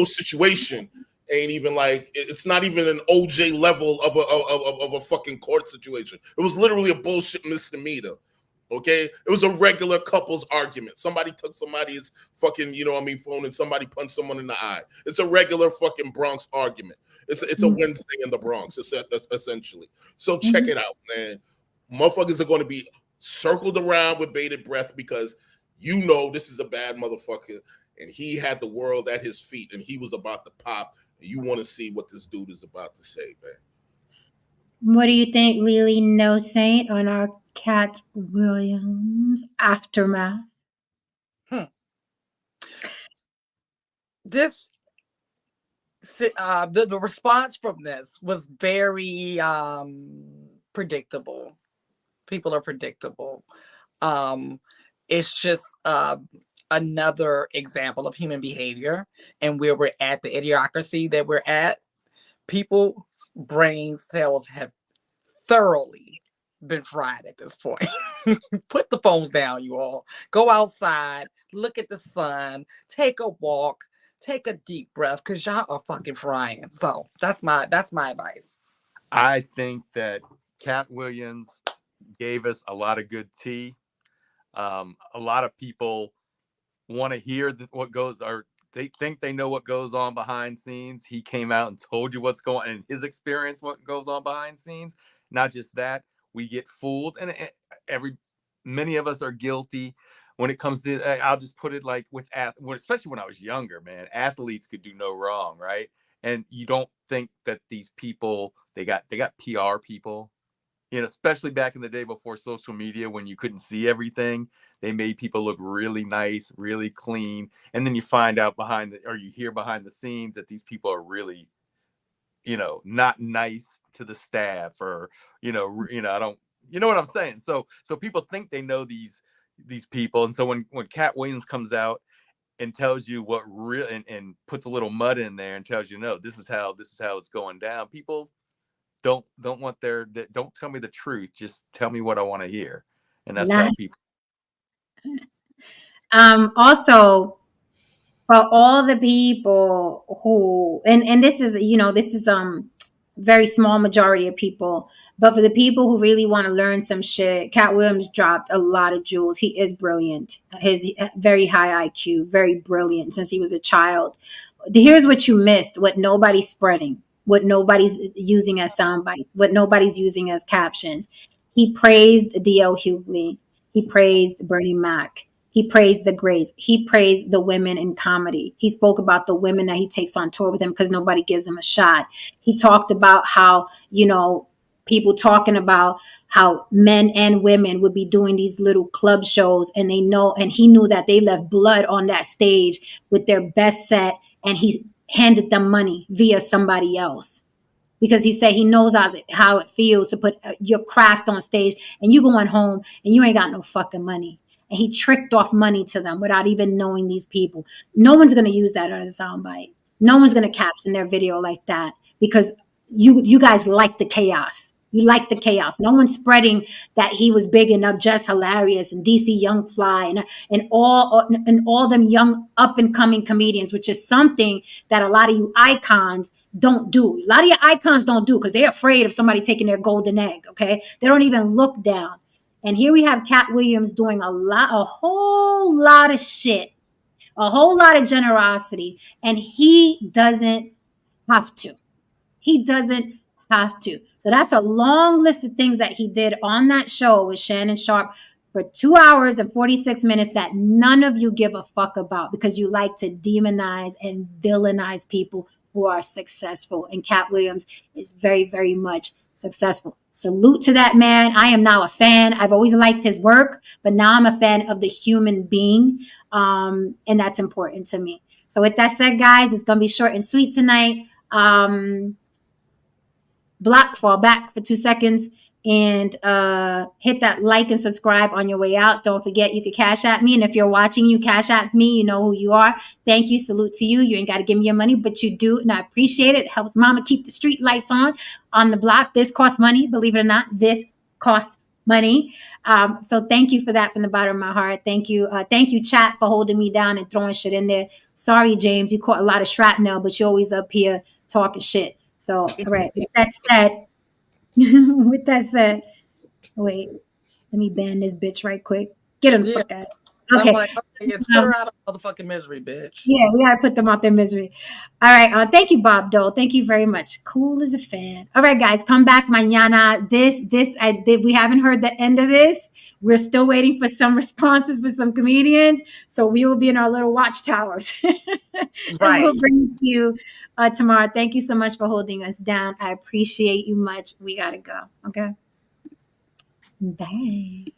situation ain't even like, it's not even an OJ level of a fucking court situation. It was literally a bullshit misdemeanor. Okay? It was a regular couple's argument. Somebody took somebody's fucking, phone and somebody punched someone in the eye. It's a regular fucking Bronx argument. It's a Wednesday in the Bronx, essentially. So check it out, man. Motherfuckers are going to be circled around with bated breath because this is a bad motherfucker and he had the world at his feet and he was about to pop. And you want to see what this dude is about to say, man. What do you think, Lily No Saint, on our Katt Williams aftermath? This the response from this was very predictable. People are predictable. It's just another example of human behavior and where we're at, the idiocracy that we're at. People's brain cells have thoroughly been fried at this point. Put the phones down, you all. Go outside, look at the sun, take a walk, take a deep breath, because y'all are fucking frying. So that's my advice. I think that Katt Williams gave us a lot of good tea. A lot of people want to hear what goes, or they think they know what goes on behind scenes. He came out and told you what's going on in his experience, what goes on behind scenes. Not just that, we get fooled, and many of us are guilty when it comes to. I'll just put it like especially when I was younger, man. Athletes could do no wrong, right? And you don't think that these people they got PR people. Especially back in the day before social media, when you couldn't see everything, they made people look really nice, really clean. And then you find out you hear behind the scenes that these people are really, not nice to the staff, or, I don't, you know what I'm saying? So people think they know these people. And so when Katt Williams comes out and tells you what real and puts a little mud in there and tells you, no, this is how it's going down, people don't want don't tell me the truth, just tell me what I want to hear. And that's how people Also, for all the people who, and this is, this is very small majority of people, but for the people who really want to learn some shit, Katt Williams dropped a lot of jewels. He is brilliant. His very high IQ, very brilliant since he was a child. Here's what you missed, what nobody's spreading, what nobody's using as sound bites, what nobody's using as captions. He praised D.L. Hughley. He praised Bernie Mac. He praised the greats. He praised the women in comedy. He spoke about the women that he takes on tour with him because nobody gives him a shot. He talked about how, people talking about how men and women would be doing these little club shows, and he knew that they left blood on that stage with their best set, and he handed them money via somebody else. Because he said he knows how it feels to put your craft on stage and you going home and you ain't got no fucking money. And he tricked off money to them without even knowing these people. No one's going to use that as a soundbite. No one's going to caption their video like that because you guys like the chaos. You like the chaos. No one's spreading that he was big enough, just hilarious, and DC Young Fly and all them young up and coming comedians, which is something that a lot of you icons don't do. A lot of your icons don't do because they're afraid of somebody taking their golden egg. Okay, they don't even look down. And here we have Katt Williams doing a whole lot of shit, a whole lot of generosity, and he doesn't have to. He doesn't have to. So that's a long list of things that he did on that show with Shannon Sharpe for 2 hours and 46 minutes that none of you give a fuck about because you like to demonize and villainize people who are successful. And Katt Williams is very, very much successful. Salute to that man. I am now a fan. I've always liked his work, but now I'm a fan of the human being. And that's important to me. So with that said, guys, it's going to be short and sweet tonight. Fall back for 2 seconds and hit that like and subscribe on your way out. Don't forget, you can cash at me. And if you're watching, you cash at me. You know who you are. Thank you. Salute to you. You ain't got to give me your money, but you do. And I appreciate it. It helps mama keep the street lights on the block. This costs money. Believe it or not, this costs money. So thank you for that from the bottom of my heart. Thank you. Thank you, chat, for holding me down and throwing shit in there. Sorry, James, you caught a lot of shrapnel, but you're always up here talking shit. So, all right. With that said, wait, let me ban this bitch right quick. Get him the fuck out. Okay. It's put her out of motherfucking misery, bitch. Yeah, we gotta put them out their misery. All right. Thank you, Bob Dole. Thank you very much. Cool as a fan. All right, guys, come back mañana. We haven't heard the end of this. We're still waiting for some responses with some comedians. So we will be in our little watchtowers. Right. We'll bring it to you tomorrow. Thank you so much for holding us down. I appreciate you much. We gotta go. Okay. Bye.